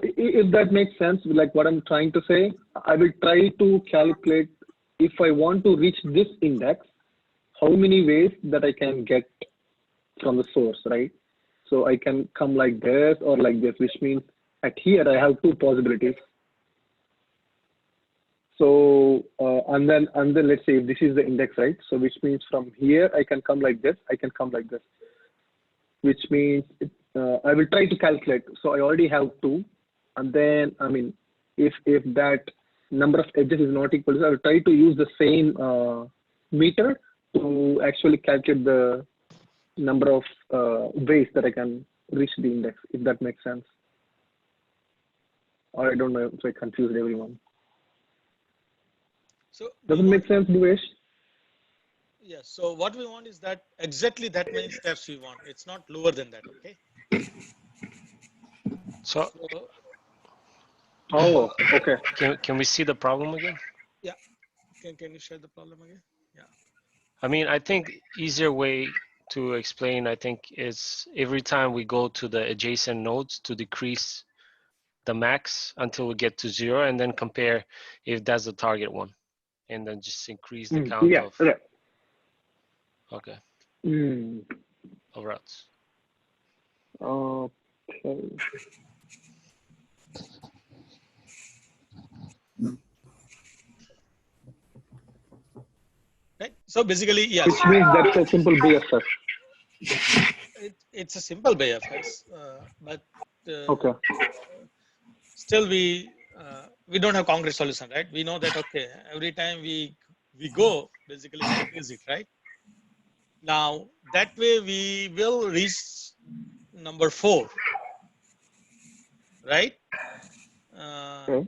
if that makes sense, like what I'm trying to say, I will try to calculate if I want to reach this index, how many ways that I can get from the source, right? So I can come like this or like this, which means at here I have 2 possibilities. So and then let's say if this is the index, right? So which means from here I can come like this, I can come like this, which means I will try to calculate. So I already have 2, and then I mean if that number of edges is not equal to, I will try to use the same meter to actually calculate the number of ways that I can reach the index, if that makes sense. Or I don't know if I confused everyone. So does it make sense, Bhuvesh? Yes. So what we want is that exactly that many steps we want. It's not lower than that. Okay. So oh, okay. Can we see the problem again? Yeah. Can you share the problem again? Yeah. I mean, I think easier way to explain, I think, is every time we go to the adjacent nodes to decrease the max until we get to 0, and then compare if that's the target one, and then just increase the count Yeah, of, right. okay, Mm. of routes. Okay. Right. So basically, yes. Which means that's a simple BFS. It's a simple BFS, but Okay. still we don't have concrete solution, right? We know that okay, every time we go, basically we increase it, right? Now that way we will reach number 4, right? Okay.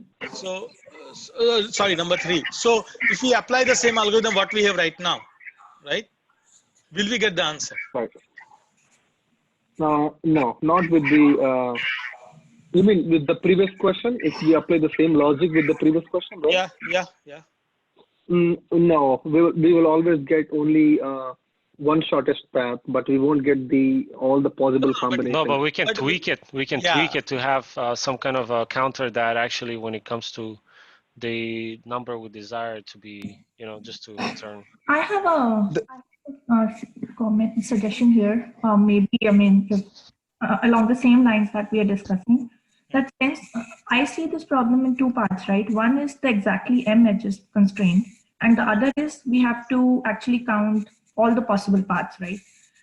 Sorry, number 3. So if we apply the same algorithm what we have right now, right, will we get the answer? Right. No, not with the. You mean with the previous question? If we apply the same logic with the previous question, right? Yeah. No, we will always get only one shortest path, but we won't get all the possible combinations. No, but we can tweak it. We can tweak it to have some kind of a counter that actually, when it comes to the number we desire to be, just to return. I have a comment suggestion here. Maybe, I mean, if, along the same lines that we are discussing, that since I see this problem in 2 parts, right? One is the exactly m edges constraint, and the other is we have to actually count all the possible paths, right?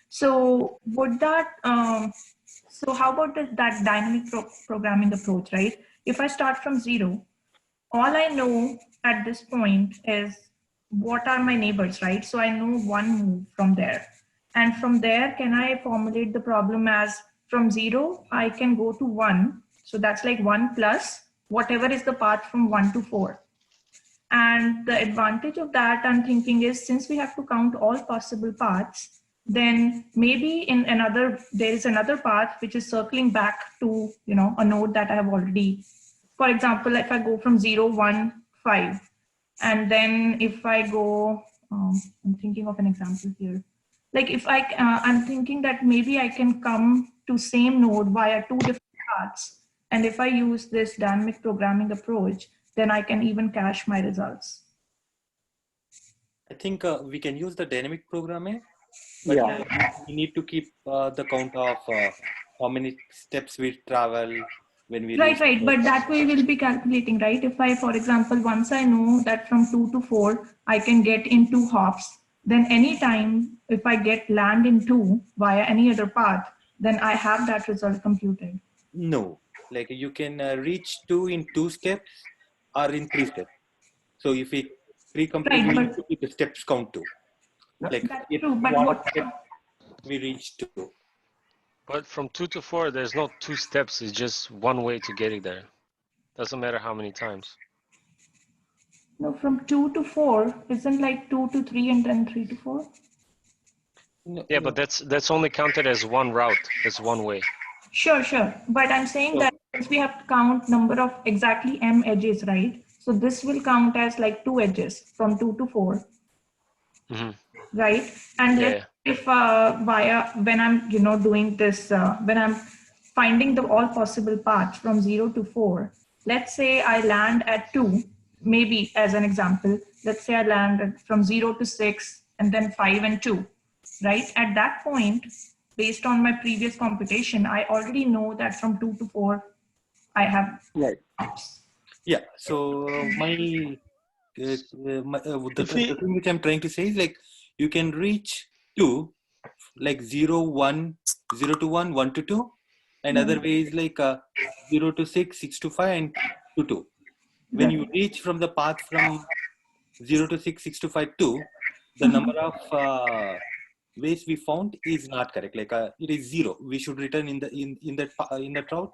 So would that, so how about that dynamic programming approach, right? If I start from 0, all I know at this point is what are my neighbors, right? So I know one move from there. And from there, can I formulate the problem as from 0, I can go to 1. So that's like 1 plus whatever is the path from 1 to 4. And the advantage of that, I'm thinking, is since we have to count all possible paths, then maybe in there is another path which is circling back to, a node that I have already. For example, if I go from 0, 1, 5, and then if I go, I'm thinking of an example here. Like if I'm thinking that maybe I can come to same node via 2 different paths. And if I use this dynamic programming approach, then I can even cache my results. I think we can use the dynamic programming, but we need to keep the count of how many steps we travel when we reach. Right. But that way we'll be calculating, right? If I, for example, once I know that from 2 to 4, I can get in 2 hops, then anytime if I get land in 2 via any other path, then I have that result computed. No, like you can reach 2 in 2 steps or in 3 steps. So if we pre-complete, we need to keep the steps count 2. Like that's true, but what step we reach 2. But from 2 to 4, there's no 2 steps. It's just one way to get it there. Doesn't matter how many times. No, from 2 to 4 isn't like 2 to 3 and then 3 to 4. Yeah, but that's only counted as one route. It's one way. Sure. But I'm saying that since we have to count number of exactly m edges, right? So this will count as like 2 edges from 2 to 4. Mm-hmm. Right? And if when I'm doing this, when I'm finding all possible paths from 0 to 4, let's say I land at 2, maybe as an example, let's say I land from 0 to 6 and then 5 and 2, right? At that point, based on my previous computation, I already know that from 2 to 4, I have hops. Yeah, so the thing which I'm trying to say is like you can reach 2, like 0, 1, 0 to 1, 1 to 2, and other ways like 0 to 6, 6 to 5, and 2 to 2. When you reach from the path from 0 to 6, 6 to 5, 2, the number of ways we found is not correct. Like it is 0. We should return in that route.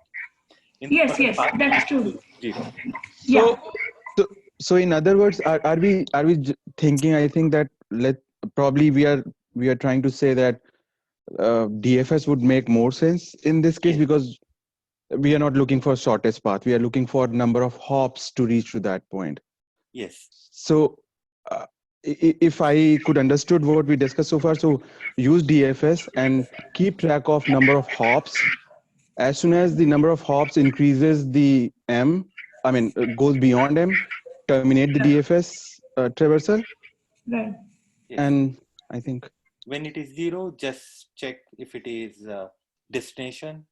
Yes, that's true. 0. So in other words, are we thinking? I think that probably we are trying to say that DFS would make more sense in this case because we are not looking for shortest path. We are looking for number of hops to reach to that point. Yes. So if I could understood what we discussed so far, so use DFS and keep track of number of hops. As soon as the number of hops increases the goes beyond M, terminate the DFS traversal. Right. Yes. And I think When it is 0, just check if it is destination,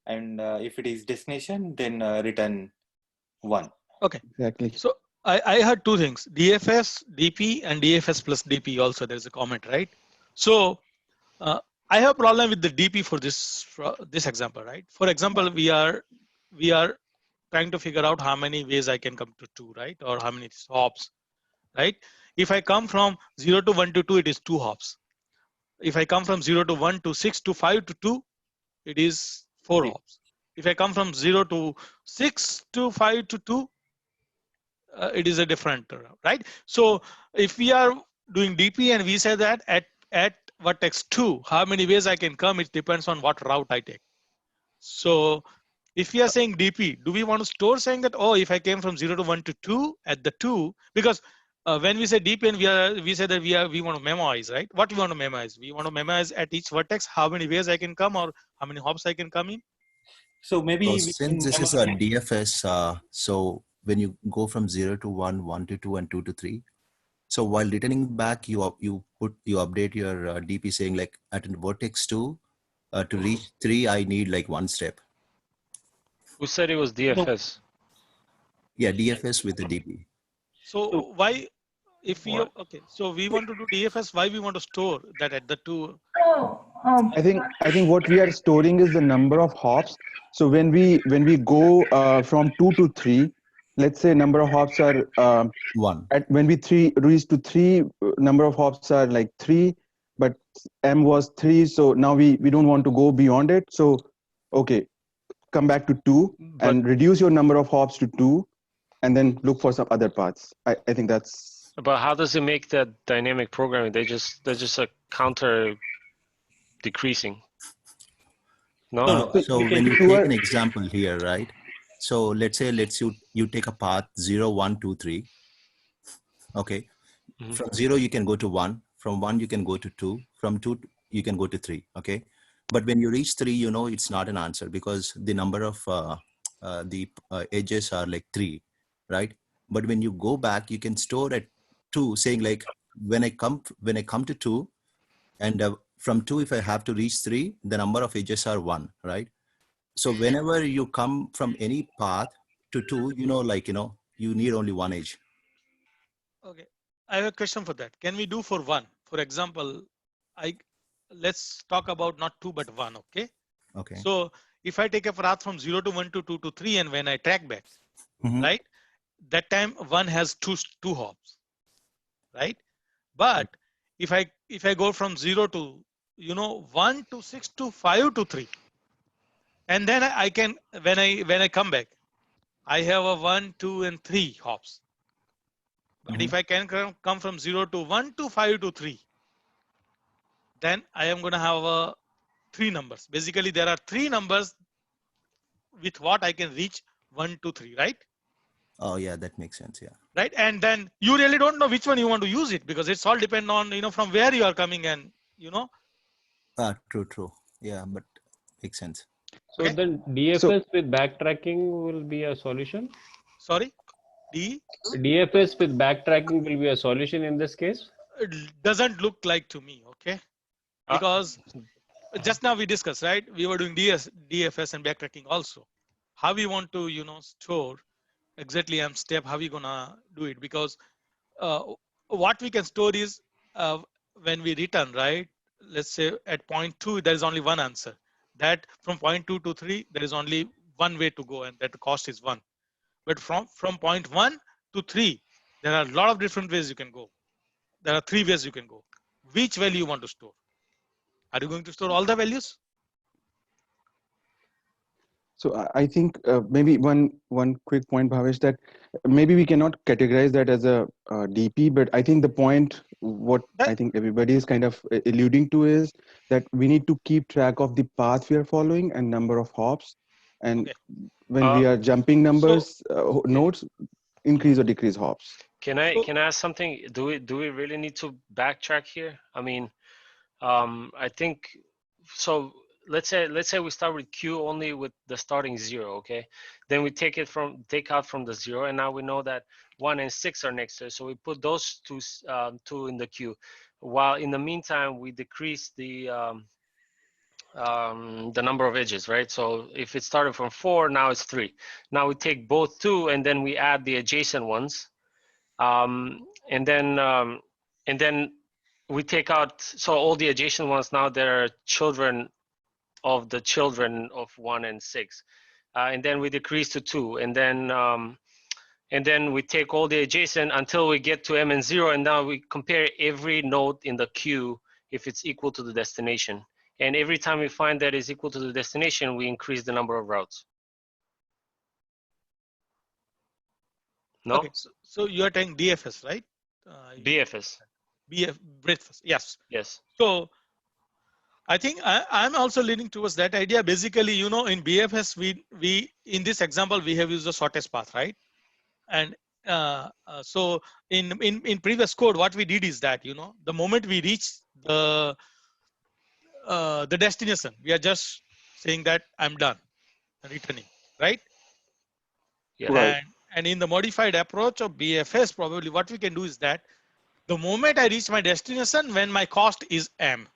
and if it is destination, then return 1. Okay. exactly. So I had two things: DFS, DP, and DFS plus DP. Also, there's a comment, right? So I have a problem with the DP for this example, right? For example, we are trying to figure out how many ways I can come to 2, right? Or how many hops, right? If I come from 0 to 1 to 2, it is 2 hops. If I come from 0 to 1 to 6 to 5 to 2, it is 4 hops. If I come from 0 to 6 to 5 to 2, it is a different, right? So if we are doing DP and we say that at vertex 2, how many ways I can come, it depends on what route I take. So if we are saying DP, do we want to store saying that, oh, if I came from 0 to 1 to 2 at the 2, because when we say DP and we say that we want to memorize, right? What we want to memorize? We want to memorize at each vertex how many ways I can come or how many hops I can come in. So maybe So we since can this is a DFS, so when you go from 0 to 1, 1 to 2, and 2 to 3, so while returning back, you update your DP saying like at vertex 2 to reach 3, I need like 1 step. Who said it was DFS? Yeah, DFS with the DP. So why, if we okay, so we want to do DFS, why we want to store that at the 2? I think what we are storing is the number of hops. So when we go from 2 to 3, let's say number of hops are 1. When we reach to 3, number of hops are like 3, but M was 3, so now we don't want to go beyond it. So okay, come back to 2 and reduce your number of hops to 2, and then look for some other paths. I think that's. But how does it make that dynamic programming? They're just a counter decreasing. No. So when you take an example here, right? So let's say you take a path 0, 1, 2, 3. Okay. From 0 you can go to 1. From 1 you can go to 2. From 2 you can go to 3. Okay. But when you reach 3, you know it's not an answer because the number of edges are like 3, right? But when you go back, you can store at 2, saying like when I come to 2, and from 2, if I have to reach 3, the number of edges are 1, right? So whenever you come from any path to 2, you need only 1 edge. Okay, I have a question for that. Can we do for 1? For example, let's talk about not 2 but 1. Okay. Okay. So if I take a path from 0 to 1 to 2 to 3, and when I track back, right, that time 1 has two hops, right? But if I go from 0 to 1 to 6 to 5 to 3, and then I can when I come back, I have a 1, 2, and 3 hops. But if I can come from 0 to 1 to 5 to 3, then I am going to have 3 numbers. Basically, there are 3 numbers with what I can reach 1, 2, 3, right? Oh yeah, that makes sense. Yeah. Right. And then you really don't know which one you want to use it because it's all depend on, from where you are coming and, True. Yeah, but makes sense. So then DFS with backtracking will be a solution? Sorry? DFS with backtracking will be a solution in this case? It doesn't look like to me, okay? Because just now we discussed, right? We were doing DFS and backtracking also. How we want to, store exactly step, how we gonna do it? Because what we can store is when we return, right? Let's say at point 2, there is only one answer. That from point 2 to 3, there is only one way to go, and that the cost is 1. But from point 1 to 3, there are a lot of different ways you can go. There are 3 ways you can go. Which value you want to store? Are you going to store all the values? So I think maybe one quick point, Bhavesh, that maybe we cannot categorize that as a DP, but I think the point what I think everybody is kind of alluding to is that we need to keep track of the path we are following and number of hops, and when we are jumping numbers, nodes, increase or decrease hops. Can I ask something? Do we really need to backtrack here? I mean, I think so. Let's say we start with Q only with the starting 0, okay? Then we take out from the 0, and now we know that 1 and 6 are next to it. So we put those two in the queue. While in the meantime, we decrease the number of edges, right? So if it started from 4, now it's 3. Now we take both 2, and then we add the adjacent ones, and then we take out, so all the adjacent ones now, they're children of the children of 1 and 6, and then we decrease to 2, and then we take all the adjacent until we get to m and 0, and now we compare every node in the queue if it's equal to the destination. And every time we find that is equal to the destination, we increase the number of routes. No? Okay, so you are taking DFS, right? BFS. Breadth, yes. Yes. So I think I'm also leaning towards that idea. Basically, you know, in BFS, we in this example we have used the shortest path, right? And so in previous code, what we did is that, you know, the moment we reach the destination, we are just saying that I'm done, returning, right? Yeah. Right. And in the modified approach of BFS, probably what we can do is that the moment I reach my destination, when my cost is M,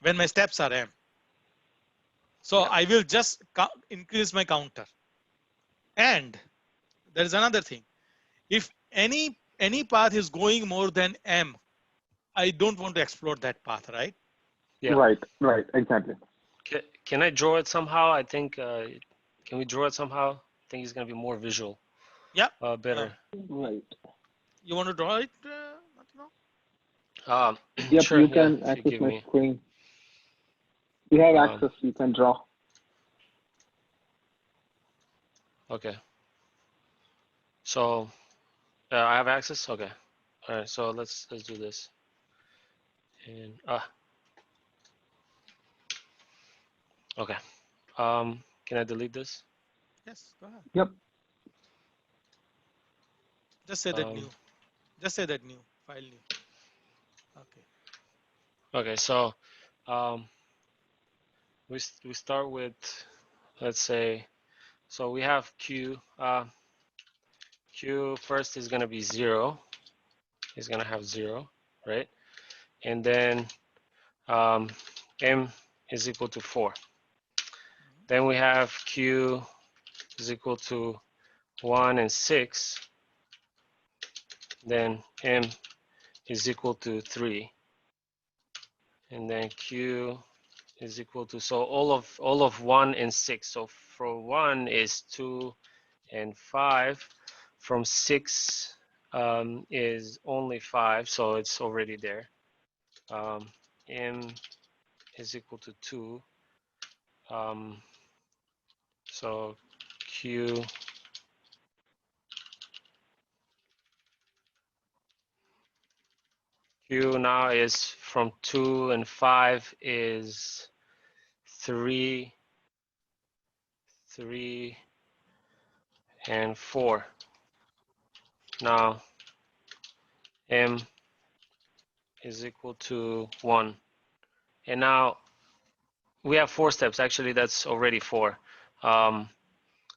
when my steps are M, so I will just increase my counter. And there is another thing. If any path is going more than M, I don't want to explore that path, right? Yeah. Right, exactly. Can I draw it somehow? I think, can we draw it somehow? I think it's going to be more visual. Yeah. Better. Right. You want to draw it? Yep, sure, you can if you access give my me. screen. You have access, you can draw. Okay. So I have access? Okay. All right, so let's do this. And okay. Can I delete this? Yes, go ahead. Yep. Just say that new. Just say that new, file new. Okay. Okay, so we start with, let's say, so we have Q. Q first is going to be 0. It's going to have 0, right? And then M is equal to 4. Then we have Q is equal to 1 and 6. Then M is equal to 3. And then Q is equal to, so all of 1 and 6. So from 1 is 2 and 5. From 6 is only 5, so it's already there. M is equal to 2. So Q now is from 2 and 5 is 3 and 4. Now M is equal to 1. And now we have 4 steps. Actually, that's already 4.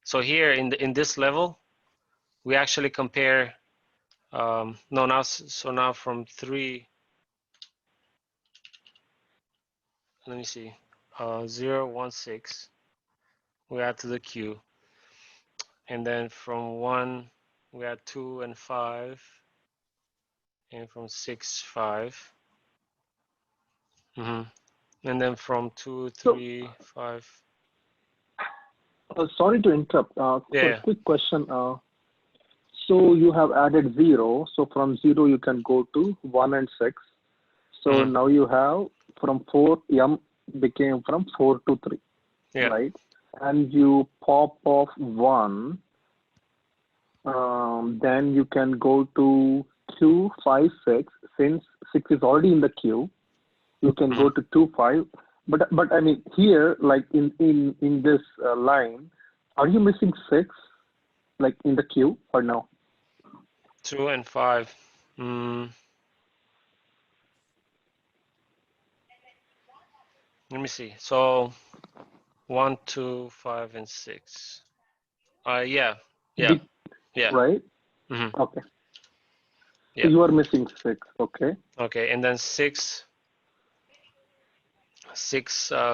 So here in this level, we actually compare. Now from 3. Let me see. 0, 1, 6. We add to the queue. And then from 1, we add 2 and 5. And from 6, 5. And then from 2, 3, 5. Sorry to interrupt. Yeah. Quick question. So you have added 0. So from 0 you can go to 1 and 6. So now you have from 4, M became from 4 to 3. Yeah. Right? And you pop off 1. Then you can go to 2, 5, 6. Since 6 is already in the queue, you can go to 2, 5. But I mean here, like in this line, are you missing 6, like in the queue or no? 2 and 5. Let me see. So 1, 2, 5, and 6. Yeah. Yeah. Right? Mm-hmm. Okay. Yeah. So you are missing 6. Okay. Okay, and then 6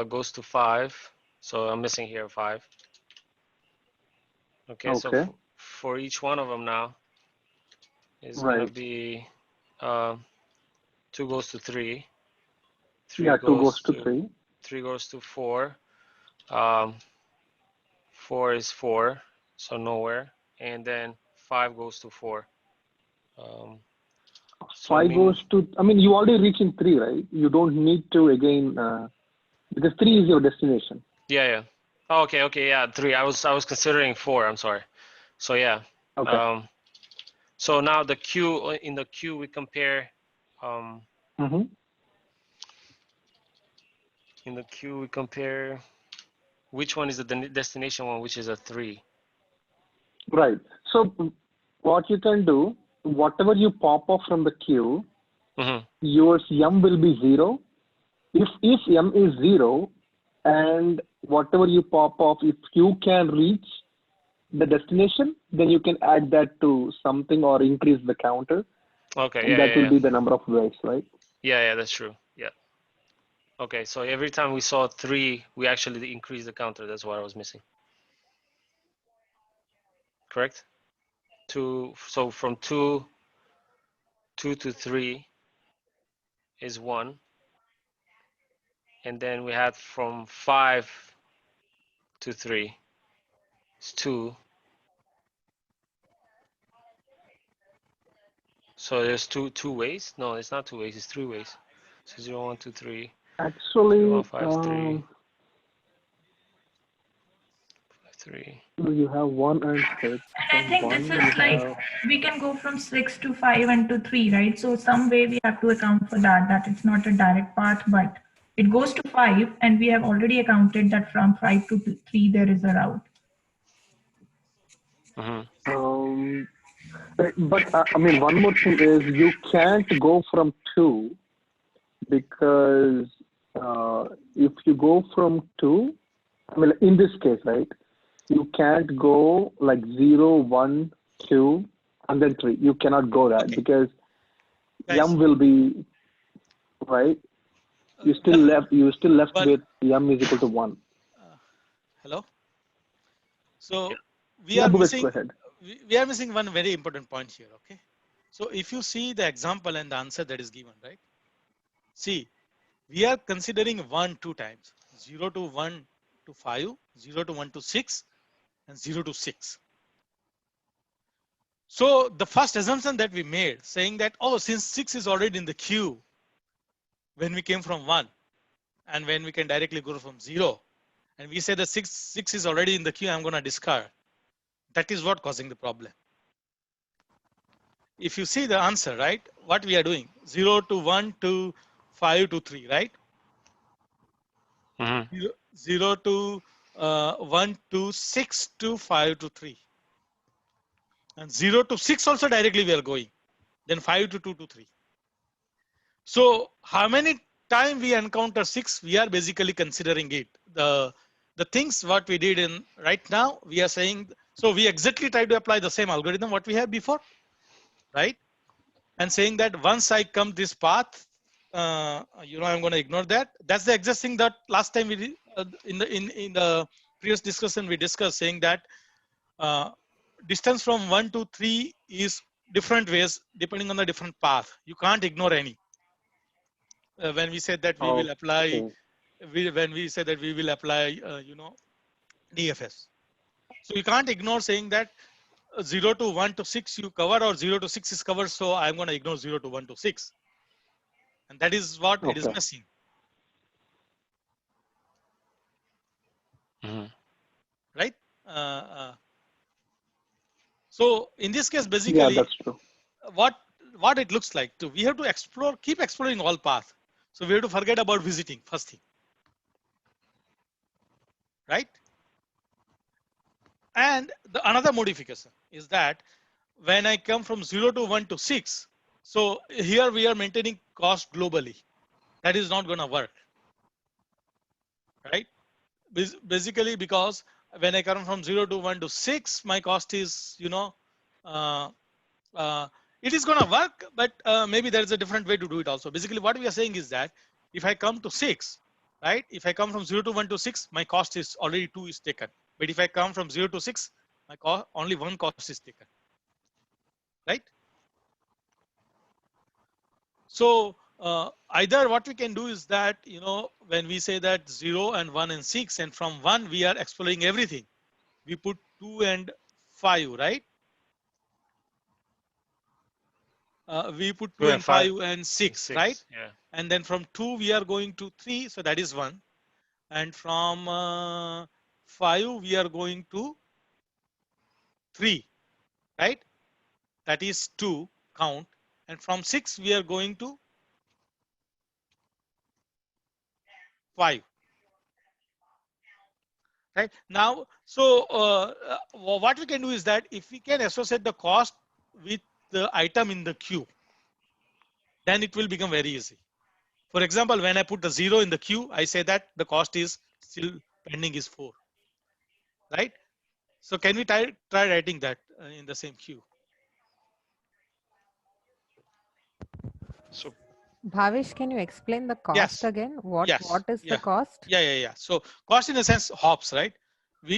goes to 5. So I'm missing here 5. Okay, so Okay. for each one of them now is gonna Right. be 2 goes to 3. 3 Yeah, 2 goes goes to to 3. 3 goes to 4. 4 is 4, so nowhere. And then 5 goes to 4. So I 5 mean, goes to, I mean, you already reaching 3, right? You don't need to again, because 3 is your destination. yeah. Oh, okay, yeah, 3. I was considering 4. I'm sorry. So yeah. Okay. So now the queue, in the queue we compare. Mm-hmm. In the queue we compare which one is the destination one, which is a 3. Right. So what you can do, whatever you pop off from the queue, yours m will be 0. If m is 0, and whatever you pop off, if you can reach the destination, then you can add that to something or increase the counter. Okay, And that will be the number of ways, right? yeah, that's true. Yeah. Okay, so every time we saw 3, we actually increased the counter. That's what I was missing. Correct? 2. So from 2 to 3 is 1, and then we had from 5 to 3 is 2. So there's two ways. No, it's not 2 ways. It's 3 ways. So 0, 1, 2, 3. Actually, 0, 1, 5, 3. 3. You have 1 and 6. And I think this You is like, have, we can go from 6 to 5 and to 3, right? So some way we have to account for that it's not a direct path, but it goes to 5, and we have already accounted that from 5 to 3 there is a route. but I mean, one more thing is you can't go from 2, because if you go from 2, I mean, in this case, right, you can't go like 0, 1, 2, and then 3. You cannot go that because m will be, right? You still left with m is equal to 1. Hello. So we are missing. Go ahead. We are missing one very important point here. Okay. So if you see the example and the answer that is given, right? See, we are considering 1 2 times, 0 to 1 to 5, 0 to 1 to 6, and 0 to 6. So the first assumption that we made, saying that, oh, since 6 is already in the queue when we came from 1, and when we can directly go from 0, and we say the 6 is already in the queue, I'm going to discard. That is what causing the problem. If you see the answer, right, what we are doing, 0 to 1 to 5 to 3, right? 0 to 1 to 6 to 5 to 3. And 0 to 6 also directly we are going. Then 5 to 2 to 3. So how many time we encounter 6, we are basically considering it. The things what we did in right now, we are saying, so we exactly try to apply the same algorithm what we have before, right? And saying that once I come this path, I'm going to ignore that. That's the exact thing that last time we did, in the previous discussion we discussed, saying that distance from 1 to 3 is different ways depending on the different path. You can't ignore any. When we said that we will apply, when we say that we will apply, DFS. So you can't ignore saying that 0 to 1 to 6 you cover, or 0 to 6 is covered, so I'm going to ignore 0 to 1 to 6. And that is what it is missing. Right? So in this case, basically, yeah, that's true. What it looks like, we have to explore, keep exploring all paths. So we have to forget about visiting, first thing. Right? And the another modification is that when I come from 0 to 1 to 6, so here we are maintaining cost globally. That is not going to work, right? Basically, because when I come from 0 to 1 to 6, my cost is, uh, it is going to work, but maybe there is a different way to do it also. Basically, what we are saying is that if I come to 6, right? If I come from 0 to 1 to 6, my cost is already 2 is taken. But if I come from 0 to 6, my cost, only one cost is taken, right? So either what we can do is that, when we say that 0 and 1 and 6, and from 1 we are exploring everything. We put 2 and 5, right? We put 2 and 5 and 6, right? Yeah. And then from 2 we are going to 3, so that is 1. And from 5 we are going to 3, right? That is 2 count. And from 6 we are going to 5. Right now, so what we can do is that if we can associate the cost with the item in the queue, then it will become very easy. For example, when I put a 0 in the queue, I say that the cost is still pending is 4, right? So can we try writing that in the same queue? So Bhavish, can you explain the cost yes, again? What yes, is the yeah, cost? yeah. So cost in a sense hops, right?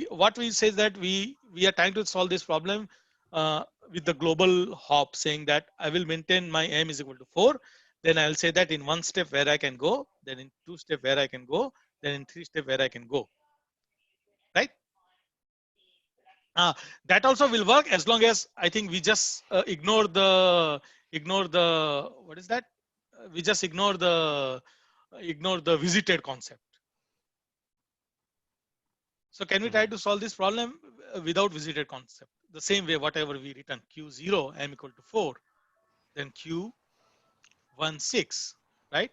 What we say is that we are trying to solve this problem with the global hop, saying that I will maintain my m is equal to 4. Then I'll say that in 1 step where I can go, then in 2 step where I can go, then in 3 step where I can go, right? That also will work as long as I think we just ignore the what is that? We just ignore the visited concept. So can we try to solve this problem without visited concept? The same way, whatever we return Q0 m equal to 4, then Q1 6, right?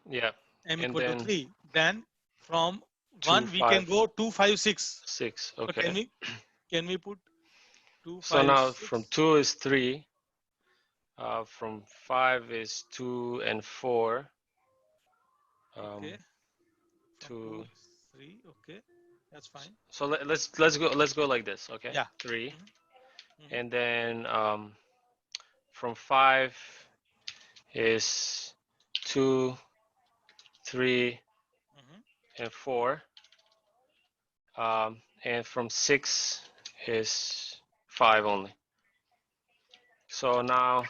Yeah. M And equal to then 3. Then from 2, 1 we can 5, go 2, 5, 6. 6. So Okay. can we put 2, So 5, now 6? from 2 is 3. From 5 is 2 and 4. Okay. From 2 2. is 3. Okay, that's fine. So let's go like this. Okay. Yeah. 3. Mhm. And then from 5 is 2, 3, Mhm. and 4. And from 6 is 5 only. So now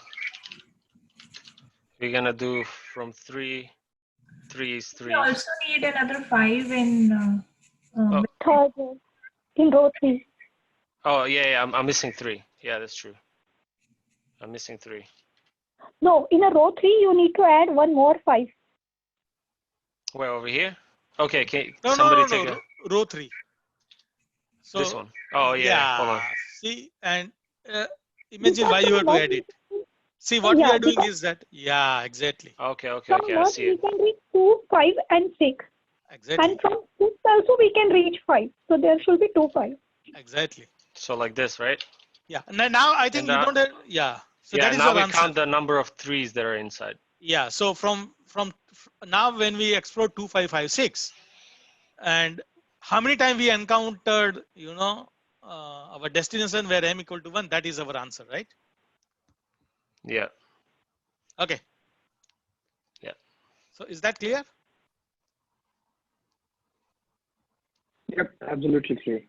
we're gonna do from 3. 3 is We 3. also need another 5 in Third row, in row 3. Oh yeah, I'm missing 3. Yeah, that's true. I'm missing 3. No, in a row 3, you need to add one more 5. Where, over here? Okay, can No, somebody take a row 3. this So one? Oh yeah, hold on. yeah, see, and imagine Because why you from have to 1, edit. See, what we yeah, are doing because is that, yeah, exactly. from Okay, I 1 see we it. can reach 2, 5 and 6. Exactly. And from 6 also we can reach 5. So there should be 2, 5. Exactly. So like this, right? Yeah. Now I think And you don't have, yeah. So yeah, that is now your we answer. count the number of 3s that are inside. Yeah. So from now when we explore 2, 5, 5, 6, and how many times we encountered, our destination where m equal to 1, that is our answer, right? Yeah. Okay. Yeah. So is that clear? Yep, absolutely clear.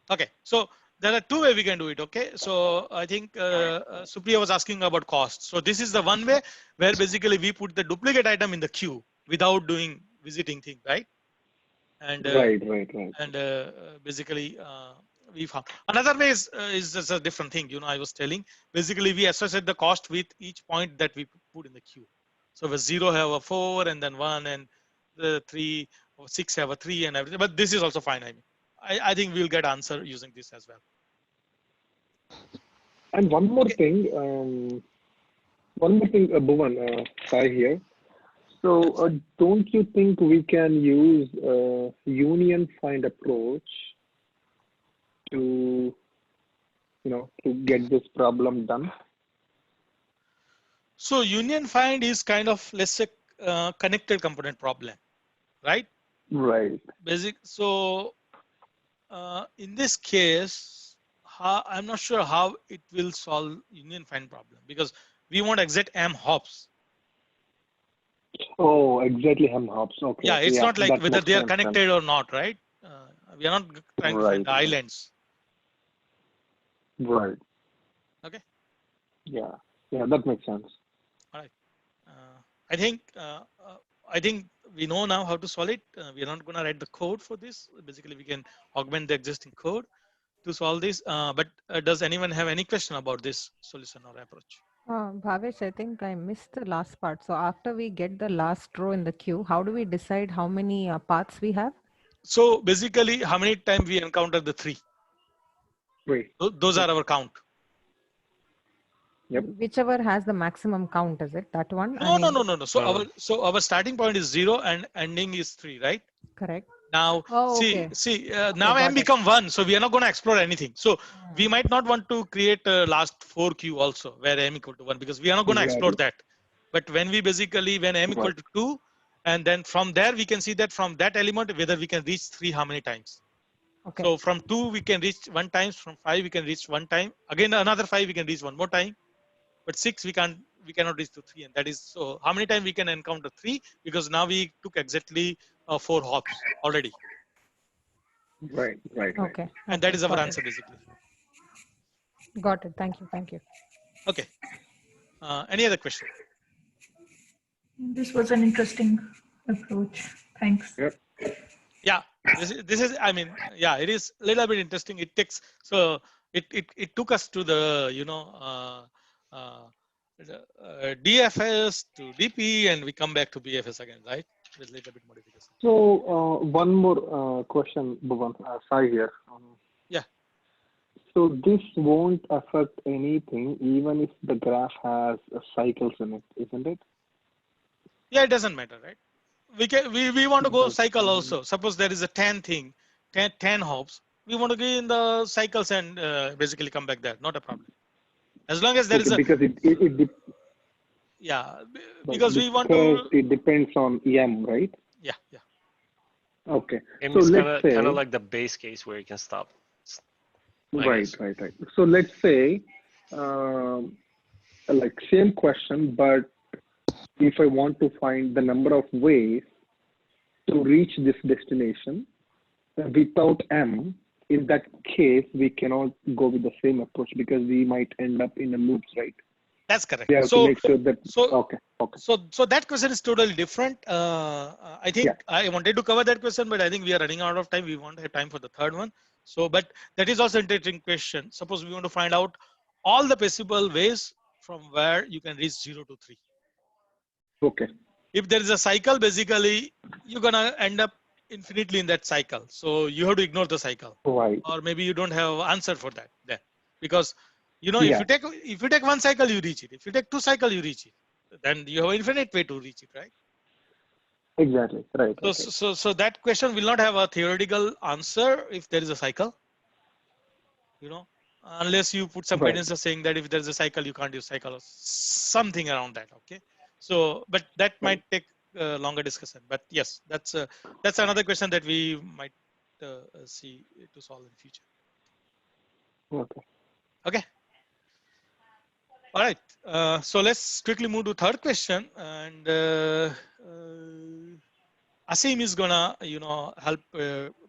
Okay. So there are two ways we can do it. Okay. So I think Supriya was asking about cost. So this is the one way where basically we put the duplicate item in the queue without doing visiting thing, right? And Right. basically we found another way is just a different thing. I was telling basically we associate the cost with each point that we put in the queue. So the 0 have a 4 and then 1 and the 3 or 6 have a 3 and everything. But this is also fine. I think we'll get answer using this as well. And one more thing, Bhuvan, Sai here. So don't you think we can use a union find approach to to get this problem done? So union find is kind of, let's say, connected component problem, right? Right. So in this case, I'm not sure how it will solve union find problem, because we want exact M hops. Oh, exactly, M hops. Okay. Yeah, it's not like that whether makes they are sense then. connected or not, right? We are not trying to find the Right. islands. Right. Okay. Yeah. Yeah, that makes sense. All right. I think we know now how to solve it. We are not going to write the code for this. Basically, we can augment the existing code to solve this. But does anyone have any question about this solution or approach? Bhavesh, I think I missed the last part. So after we get the last row in the queue, how do we decide how many paths we have? So basically, how many times we encounter the 3? Three. Those are our count. Yep. Whichever has the maximum count, is it that one? No. So our starting point is 0 and ending is 3, right? Correct. Now, okay. Now M got become 1, so we are not going to explore anything. So we might not want to create a last 4 queue also where M equal to 1, because we are not going to explore that. But when M equal to 2, and then from there we can see that from that element whether we can reach 3 how many times. Okay. So from 2 we can reach 1 times, from 5 we can reach 1 time, again another 5 we can reach 1 more time, but 6 we cannot reach to 3, and that is, so how many times we can encounter 3, because now we took exactly 4 hops already. Right. Okay. And that is our got answer it. basically. Got it. Thank you. Okay. Any other question? This was an interesting approach. Thanks. Yep. Yeah, this is I mean, yeah, it is a little bit interesting. It takes, so it took us to the DFS to DP, and we come back to BFS again, right? With a little bit modification. So one more question, Bhuvan. Sai here. Yeah. So this won't affect anything, even if the graph has cycles in it, isn't it? Yeah, it doesn't matter, right? We want to go cycle also. Suppose there is a 10 thing, 10 hops. We want to go in the cycles and basically come back there. Not a problem. As long as there is a, because yeah, because we want first to. it depends on EM, right? Yeah. Okay. M So is let's say kind of like the base case where you can stop. Right. So let's say like same question, but if I want to find the number of ways to reach this destination without M, in that case, we cannot go with the same approach because we might end up in a loops, right? That's correct. We have to make sure that, okay. So that question is totally different. I think I wanted to cover that question, but I think we are running out of time. We won't have time for the third one. So, but that is also an interesting question. Suppose we want to find out all the possible ways from where you can reach 0 to 3. Okay. If there is a cycle, basically you're gonna end up infinitely in that cycle. So you have to ignore the cycle, right? Or maybe you don't have answer for that then, because if you take one cycle, you reach it. If you take 2 cycles, you reach it. Then you have an infinite way to reach it, right? Exactly. Right. So that question will not have a theoretical answer if there is a cycle. Unless you put some guidance saying that if there's a cycle, you can't use cycle or something around that. Okay. So, but that might take longer discussion. But yes, that's another question that we might see to solve in future. Okay. All right. So let's quickly move to third question, and Asim is gonna help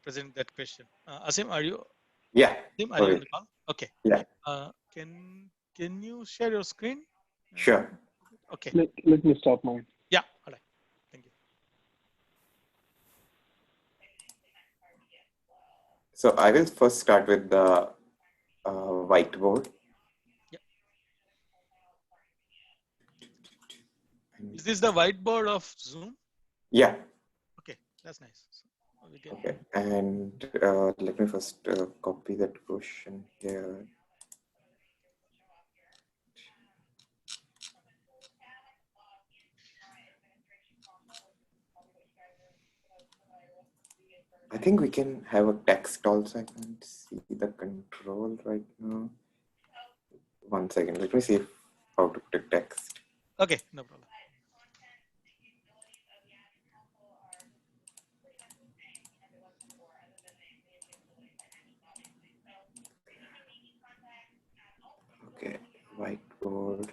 present that question. Asim, are you? Yeah. Asim, are you on the call? Okay. Yeah. Can you share your screen? Sure. Okay. Let me stop mine. Yeah. All right. Thank you. So I will first start with the whiteboard. Yeah. Is this the whiteboard of Zoom? Yeah. Okay, that's nice. So okay, and let me first copy that question here. I think we can have a text also. I can't see the control right now. 1 second. Let me see how to put text. Okay, no problem. Okay, whiteboard.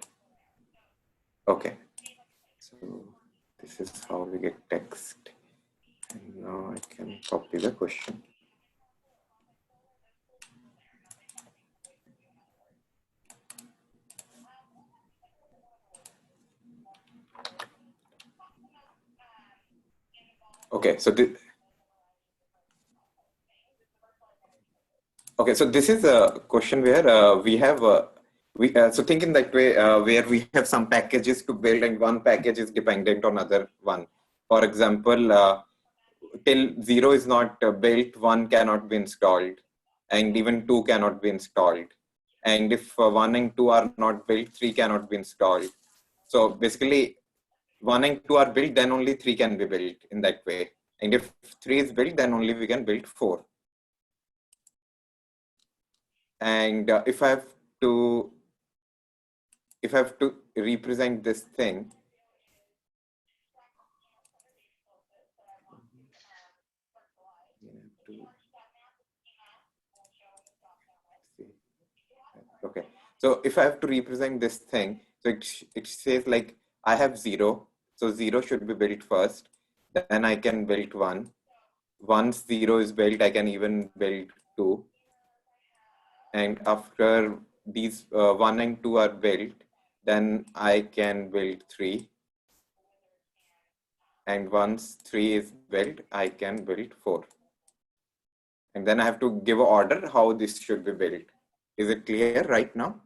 Okay, so this is how we get text. And now I can copy the question. Okay, so this is a question where we have so think in that way where we have some packages to build and one package is dependent on other one. For example, till 0 is not built, 1 cannot be installed, and even 2 cannot be installed. And if 1 and 2 are not built, 3 cannot be installed. So basically, 1 and 2 are built, then only 3 can be built in that way. And if 3 is built, then only we can build 4. And if I have to represent this thing, okay, so if I have to represent this thing, so it says like I have 0, so 0 should be built first, then I can build 1. Once 0 is built, I can even build 2. And after these 1 and 2 are built, then I can build 3. And once 3 is built, I can build 4. And then I have to give an order how this should be built. Is it clear right now?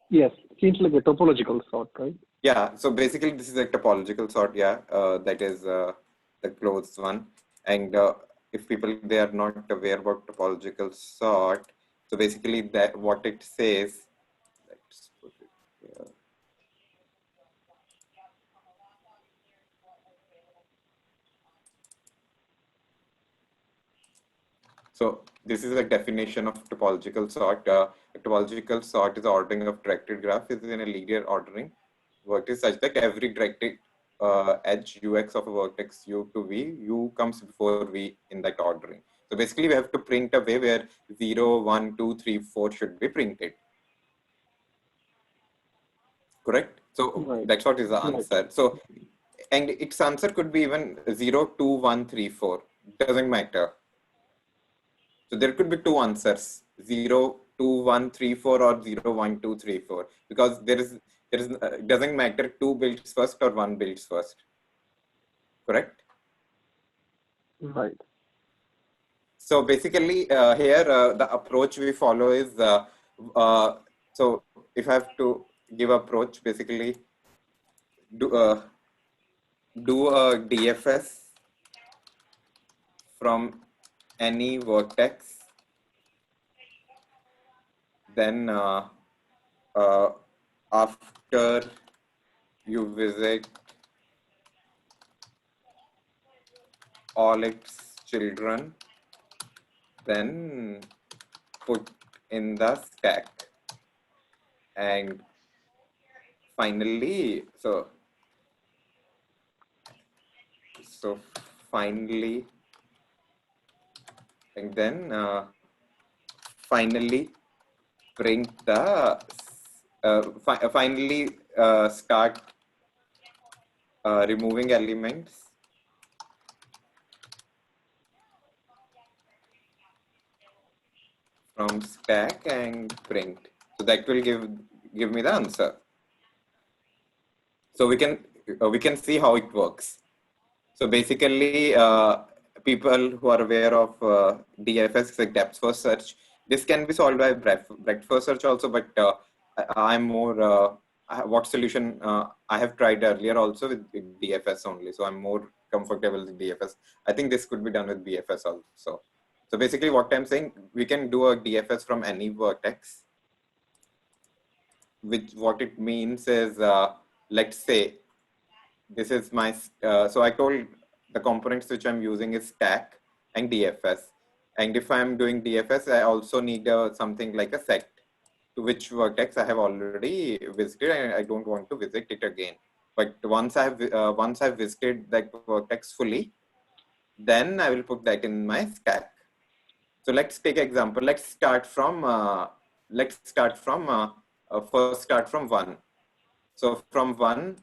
Yes, seems like a topological sort, right? Yeah, so basically this is a topological sort, yeah, that is the closed one. And if people, they are not aware about topological sort, so basically that what it says, let's put it here. So this is a definition of topological sort. A topological sort is ordering of directed graph is in a linear ordering vertex such that every directed edge ux of a vertex u to v, u comes before v in that ordering. So basically we have to print a way where 0, 1, 2, 3, 4 should be printed. Correct? So Right. that's what is the Right. answer. So, and its answer could be even 0, 2, 1, 3, 4. Doesn't matter. So there could be two answers, 0, 2, 1, 3, 4 or 0, 1, 2, 3, 4, because there is it doesn't matter 2 builds first or 1 builds first. Correct? Right. So basically here the approach we follow is, so if I have to give approach, basically do a DFS from any vertex, then after you visit all its children, then put in the stack. And finally, so finally, and then finally print the finally start removing elements from stack and print. So that will give me the answer. So we can see how it works. So basically, people who are aware of DFS, like depth first search, this can be solved by breadth first search also, but I'm more what solution I have tried earlier also with DFS only. So I'm more comfortable with DFS. I think this could be done with BFS also. So basically what I'm saying, we can do a DFS from any vertex, which what it means is, let's say, this is my, so I told the components which I'm using is stack and DFS. And if I'm doing DFS, I also need something like a set to which vertex I have already visited, and I don't want to visit it again. But once I've visited that vertex fully, then I will put that in my stack. So let's take an example. Let's start from first start from 1. So from 1,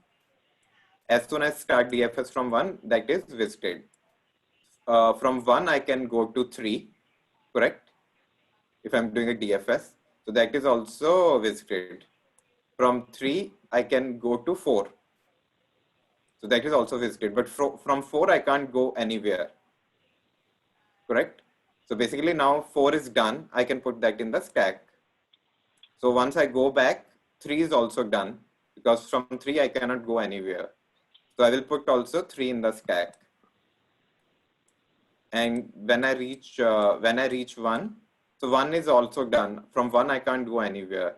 as soon as start DFS from 1, that is visited. From 1, I can go to 3, correct? If I'm doing a DFS. So that is also visited. From 3, I can go to 4. So that is also visited. But from 4, I can't go anywhere, correct? So basically now 4 is done. I can put that in the stack. So once I go back, 3 is also done because from 3, I cannot go anywhere. So I will put also 3 in the stack. And when I reach 1, so 1 is also done. From 1, I can't go anywhere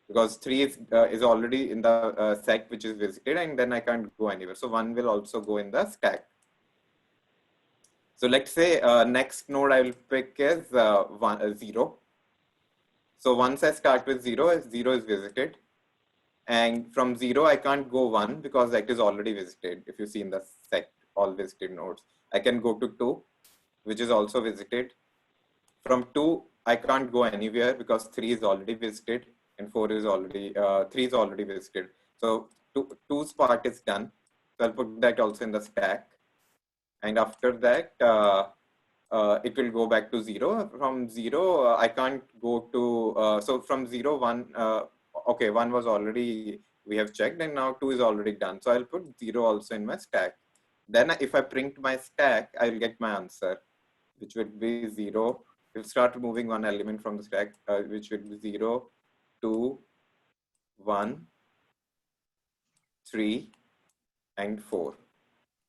because 3 is already in the set which is visited, and then I can't go anywhere. So 1 will also go in the stack. So let's say next node I will pick is 0. So once I start with 0, 0 is visited. And from 0, I can't go 1 because that is already visited. If you see in the set, all visited nodes, I can go to 2, which is also visited. From 2, I can't go anywhere because 3 is already visited and 3 is already visited. So 2's part is done. So I'll put that also in the stack. And after that, it will go back to 0. From 0, I can't go to, so from 0, 1, okay, 1 was already, we have checked, and now 2 is already done. So I'll put 0 also in my stack. Then if I print my stack, I will get my answer, which would be 0. We'll start removing one element from the stack, which would be 0, 2, 1, 3, and 4.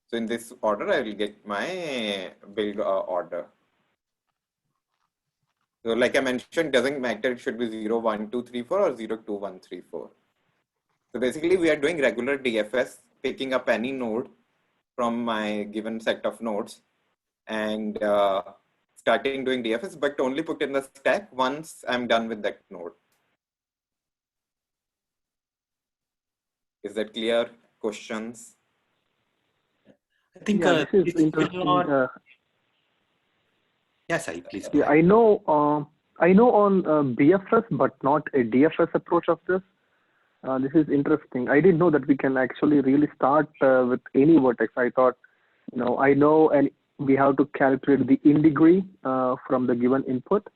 So in this order, I will get my build order. So like I mentioned, doesn't matter, it should be 0, 1, 2, 3, 4 or 0, 2, 1, 3, 4. So basically we are doing regular DFS, picking up any node from my given set of nodes and starting doing DFS, but only put in the stack once I'm done with that node. Is that clear? Questions? I think Yeah, this is this will interesting. not. Yes, I please. Yeah, I know on BFS, but not a DFS approach of this. This is interesting. I didn't know that we can actually really start with any vertex. I thought, I know, and we have to calculate the in degree from the given input.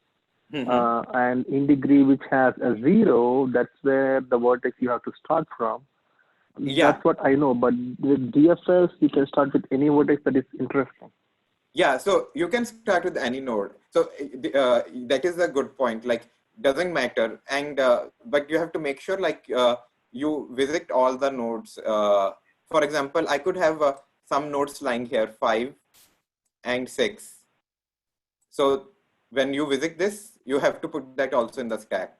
And in degree which has a 0, that's where the vertex you have to start from. Yeah. That's what I know. But with DFS, you can start with any vertex. That is interesting. Yeah, so you can start with any node. So that is a good point. Like, doesn't matter, and but you have to make sure like you visit all the nodes. For example, I could have some nodes lying here, 5 and 6. So when you visit this, you have to put that also in the stack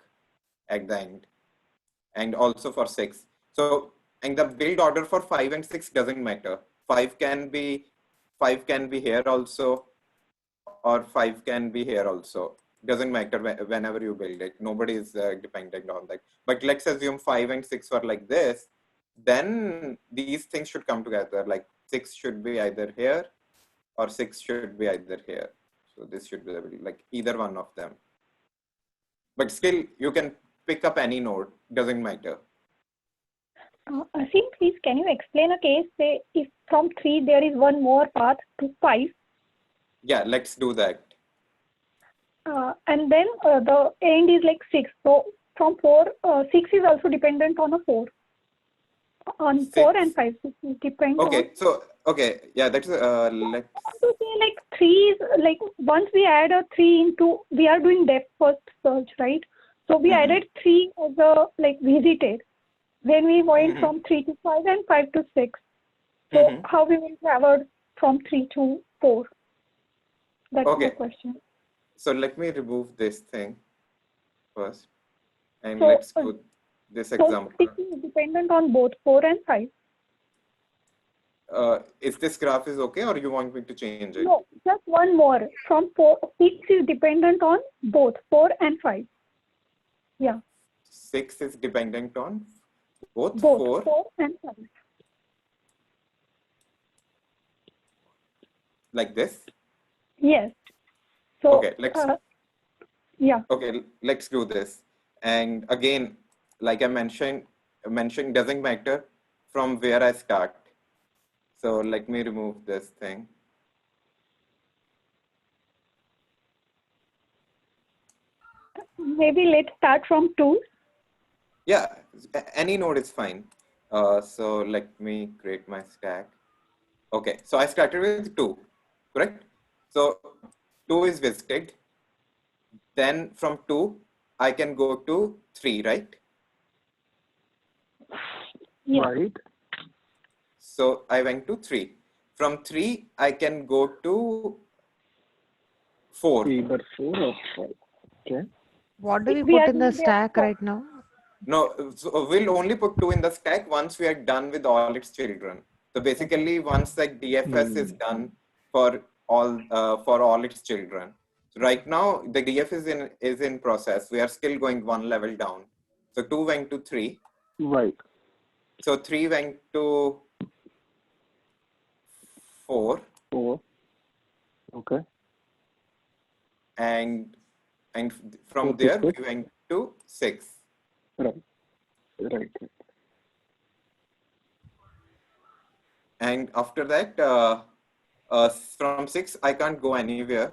at the end, and also for 6. So and the build order for 5 and 6 doesn't matter. 5 can be here also, or 5 can be here also. Doesn't matter whenever you build it. Nobody is dependent on that. But let's assume 5 and 6 were like this. Then these things should come together. Like 6 should be either here, or 6 should be either here. So this should be like either one of them. But still, you can pick up any node. Doesn't matter. Asim, please, can you explain a case? Say, if from 3 there is one more path to 5. Yeah, let's do that. And then the end is like 6. So from 4, 6 is also dependent on a 4. On 6. 4 and 5, 6 is dependent on. Okay, so yeah, that's let's. I want to say like 3 is like once we add a 3 into, we are doing depth first search, right? So we added 3 as a like visited. When we went from 3 to 5 and 5 to 6. So how we will travel from 3 to 4? That's my question. So let me remove this thing first, and So, let's put this example. 6 is dependent on both 4 and 5. is this graph is okay, or you want me to change it? No, just one more. From 6 is dependent on both 4 and 5. Yeah. 6 is dependent on both Both 4 and 5. like this. Yes. So Okay, yeah. Okay, let's do this. And again, like I mentioned doesn't matter from where I start. So let me remove this thing. Maybe let's start from 2. Yeah, any node is fine. So let me create my stack. Okay, so I started with 2, correct? So 2 is visited. Then from 2, I can go to 3, right? Yeah. Right. So I went to 3. From 3, I can go to 4. Either 4 or 5. Okay. What do we We put are in the doing stack right now? No, so we'll only put 2 in the stack once we are done with all its children. So basically, once like DFS is done for all its children. So right now, the DF is in process. We are still going one level down. So 2 went to 3. Right. So 3 went to 4. 4. Okay. And from 4 to there, we 6. went to 6. Right. Right. And after that, from 6, I can't go anywhere.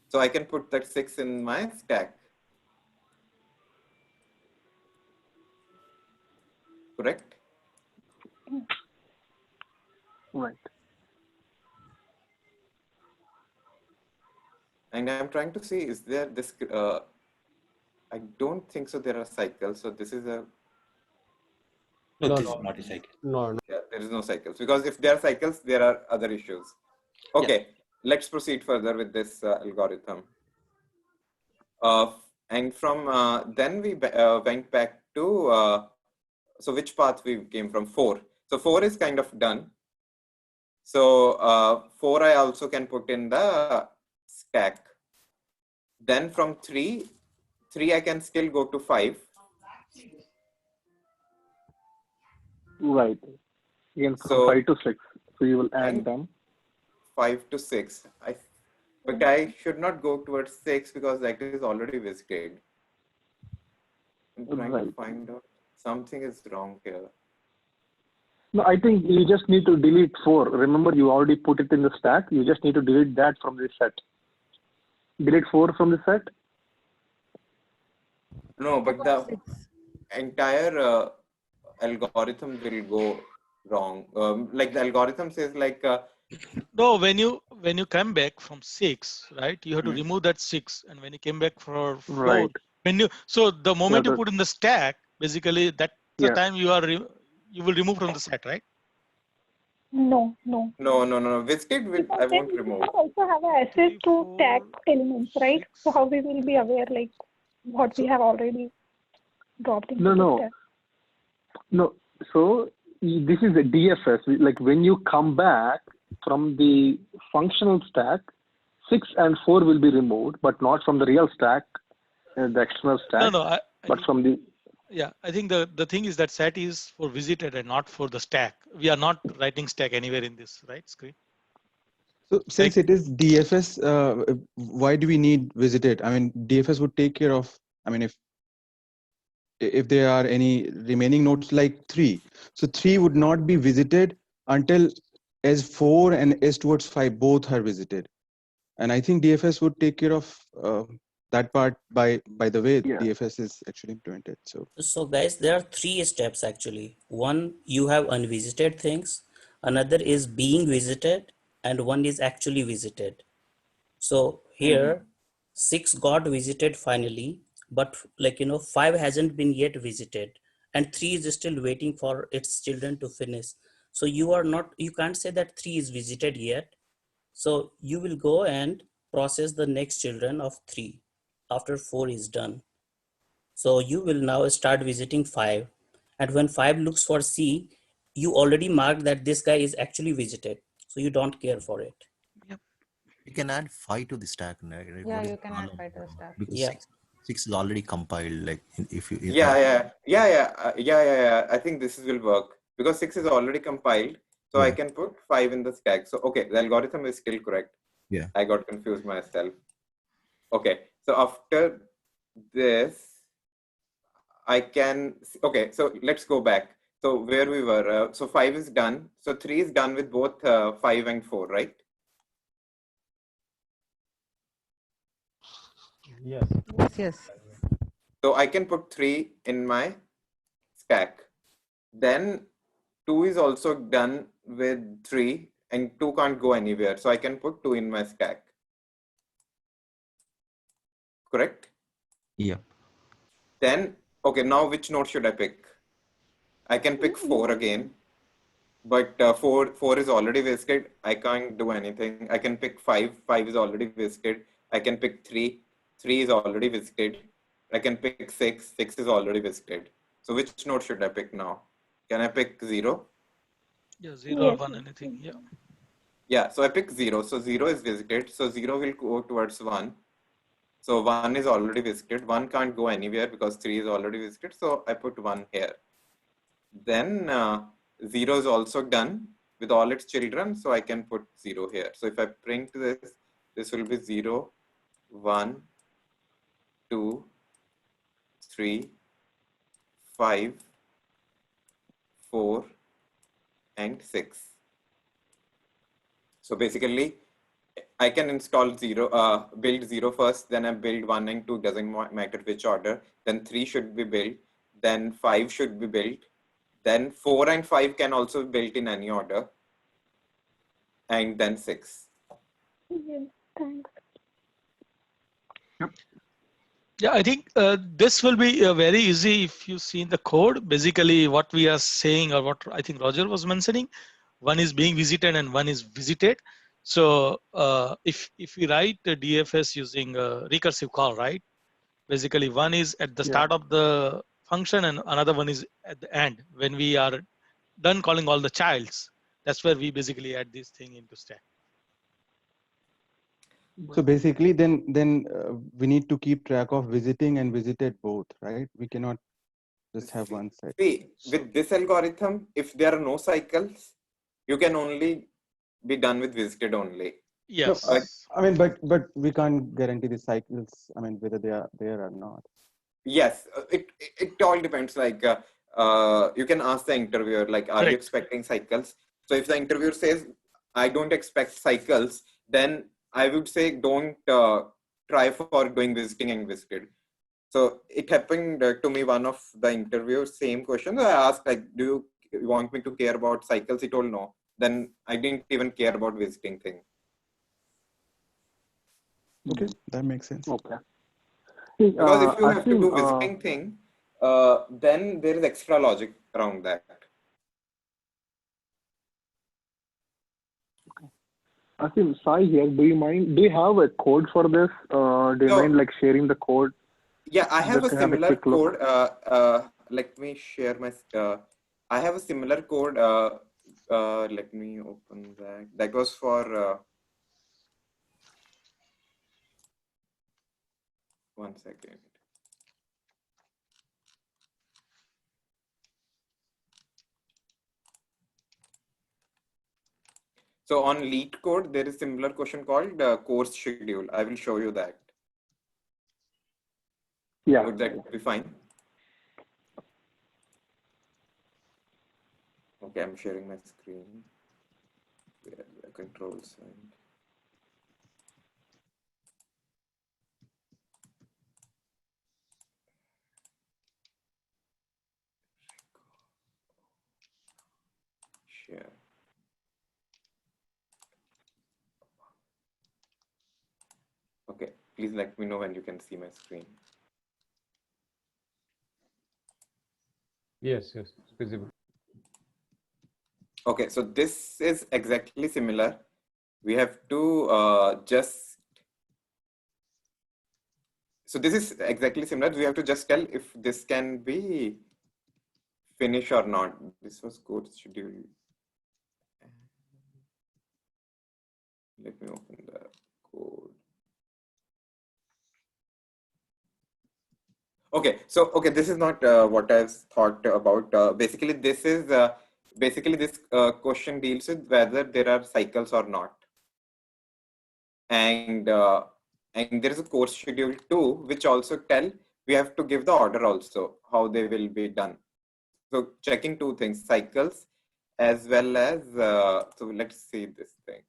So I can put that 6 in my stack. Correct? Right. And I'm trying to see, is there this, I don't think so there are cycles. So this is a... No, this is not a cycle. No. Yeah, there is no cycles. Because if there are cycles, there are other issues. Okay, let's proceed further with this algorithm. And from then we went back to, so which path we came from? 4. So 4 is kind of done. So 4 I also can put in the stack. Then from 3 I can still go to 5. Right. Again, from So 5 to 6. So you will add them. 5 to 6. But I should not go towards 6 because that is already visited. I'm trying to find out. Something is wrong here. No, I think you just need to delete 4. Remember, you already put it in the stack. You just need to delete that from the set. Delete 4 from the set. No, but the entire algorithm will go wrong. Like the algorithm says, like no, when you come back from 6, right, you have to remove that 6, and when you came back for 4, Right. so the moment you put in the stack, basically that's the time you will remove from the set, right? No. Visited will I won't remove. We also have access to tag elements, right? So how we will be aware, like what we have already dropped into the stack. No. So this is a DFS. Like when you come back from the functional stack, 6 and 4 will be removed, but not from the real stack, the external stack. But from the... Yeah, I think the thing is that set is for visited and not for the stack. We are not writing stack anywhere in this, right, screen? So since it is DFS, why do we need visited? I mean, DFS would take care of, I mean, if there are any remaining nodes like 3. So 3 would not be visited until S4 and S towards 5 both are visited. And I think DFS would take care of that part by the way DFS is actually implemented. So guys, there are 3 steps actually. One, you have unvisited things. Another is being visited, and one is actually visited. So here, 6 got visited finally, but 5 hasn't been yet visited, and 3 is still waiting for its children to finish. So you can't say that 3 is visited yet. So you will go and process the next children of 3 after 4 is done. So you will now start visiting 5, and when 5 looks for C, you already marked that this guy is actually visited, so you don't care for it. You can add 5 to the stack, right? Yeah, What is you can add column? 5 to the stack. Because Yeah. 6 is already compiled. Like if you Yeah. I think this will work because 6 is already compiled. So I Yeah. can put 5 in the stack. So, okay, the algorithm is still correct. Yeah. I got confused myself. Okay, so after this, I can, okay, so let's go back. So where we were, so 5 is done. So 3 is done with both 5 and 4, right? Yes. Yes. So I can put 3 in my stack. Then 2 is also done with 3 and 2 can't go anywhere. So I can put 2 in my stack. Correct? Yeah. Then, okay, now which node should I pick? I can pick 4 again, but 4 is already wasted. I can't do anything. I can pick 5. 5 is already wasted. I can pick 3. 3 is already wasted. I can pick 6. 6 is already wasted. So which node should I pick now? Can I pick 0? Yeah, 0 or 1, anything. Yeah. Yeah, so I pick 0. So 0 is visited. So 0 will go towards 1. So 1 is already visited. 1 can't go anywhere because 3 is already visited. So I put 1 here. Then 0 is also done with all its children. So I can put 0 here. So if I print this, this will be 0, 1, 2, 3, 5, 4, and 6. So basically, I can install 0, build 0 first, then I build 1 and 2, doesn't matter which order. Then 3 should be built, then 5 should be built, then 4 and 5 can also be built in any order, and then 6. Yes, thanks. Yeah, I think this will be very easy if you see in the code. Basically, what we are saying, or what I think Roger was mentioning, one is being visited and one is visited. So if we write a DFS using a recursive call, right? Basically, one is at the start of the function and another one is at the end. When we are done calling all the childs, that's where we basically add this thing into stack. So basically, then we need to keep track of visiting and visited both, right? We cannot just have one set. See, with this algorithm, if there are no cycles, you can only be done with visited only. Yes. No, I mean, but we can't guarantee the cycles. I mean, whether they are there or not. Yes, it all depends. Like you can ask the interviewer, like, are you expecting cycles? So if the interviewer says, I don't expect cycles, then I would say don't try for doing visiting and visited. So it happened to me, one of the interviewers, same question. I asked, like, do you want me to care about cycles? He told no. Then I didn't even care about visiting thing. Okay, that makes sense. Okay. Because if you have to Asim, do visiting thing, then there is extra logic around that. Asim, Sai here. Do you have a code for this? Do you mind like sharing the code? Yeah, I have a Just to have a similar quick look. code. Let me share my. I have a similar code. Let me open that. That was for. One second. So on lead code, there is similar question called course schedule. I will show you that. Yeah. Would that be fine? Okay, I'm sharing my screen. Where are the controls? And share. Okay, please let me know when you can see my screen. Yes, it's visible. Okay, so this is exactly similar. We have to so this is exactly similar. We have to just tell if this can be finish or not. This was course schedule. Let me open the code. Okay, so this is not what I've thought about. Basically, this is this question deals with whether there are cycles or not, and there is a course schedule too, which also tell we have to give the order also how they will be done. So checking two things, cycles as well as so let's see this thing,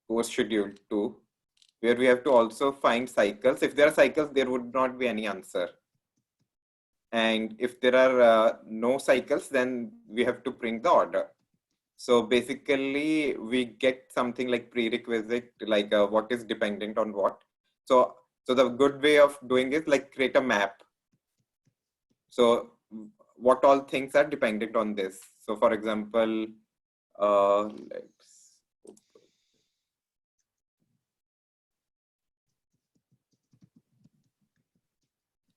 course schedule 2, where we have to also find cycles. If there are cycles, there would not be any answer. And if there are no cycles, then we have to print the order. So basically, we get something like prerequisite, like what is dependent on what. So the good way of doing is like create a map. So what all things are dependent on this. So for example, let's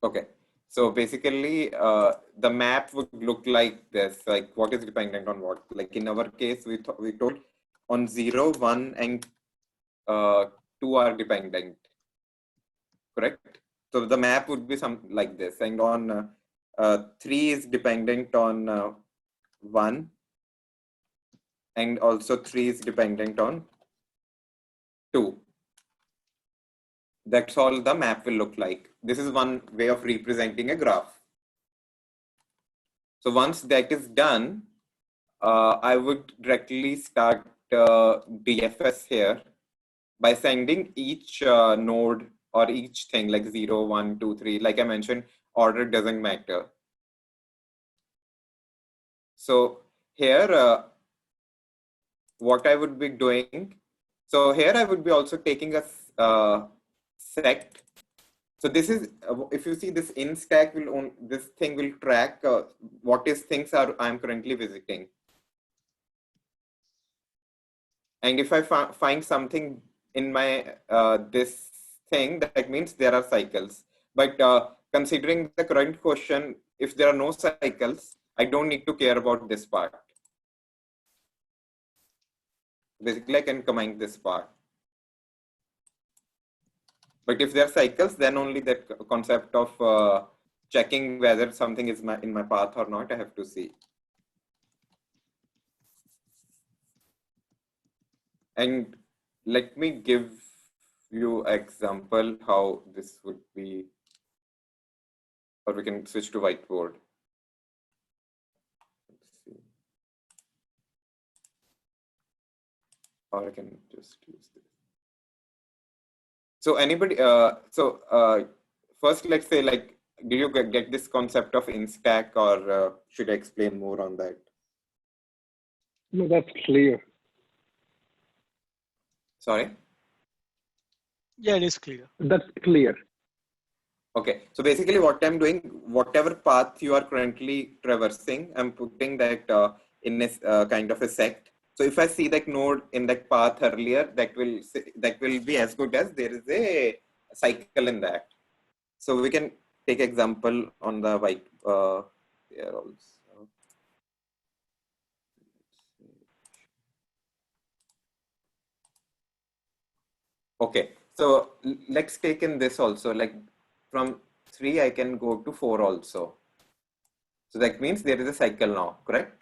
okay. So basically, the map would look like this, like what is dependent on what. Like in our case, we told on 0, 1, and 2 are dependent, correct? So the map would be something like this, and on 3 is dependent on 1, and also 3 is dependent on 2. That's all the map will look like. This is one way of representing a graph. So once that is done, I would directly start DFS here by sending each node or each thing like 0, 1, 2, 3. Like I mentioned, order doesn't matter. So here, what I would be doing, so here I would be also taking a sect. So this is, if you see this in stack will this thing will track what is things I'm currently visiting. And if I find something in my this thing, that means there are cycles. But considering the current question, if there are no cycles, I don't need to care about this part. Basically, I can comment this part. But if there are cycles, then only that concept of checking whether something is in my path or not, I have to see. And let me give you an example how this would be, or we can switch to whiteboard. Let's see. Or I can just use this. So anybody, first let's say, like, do you get this concept of in stack, or should I explain more on that? No, that's clear. Sorry? Yeah, it is clear. That's clear. Okay, so basically what I'm doing, whatever path you are currently traversing, I'm putting that in a kind of a sect. So if I see that node in that path earlier, that will be as good as there is a cycle in that. So we can take example on the white here also. Okay, so let's take in this also, like from 3 I can go to 4 also. So that means there is a cycle now, correct?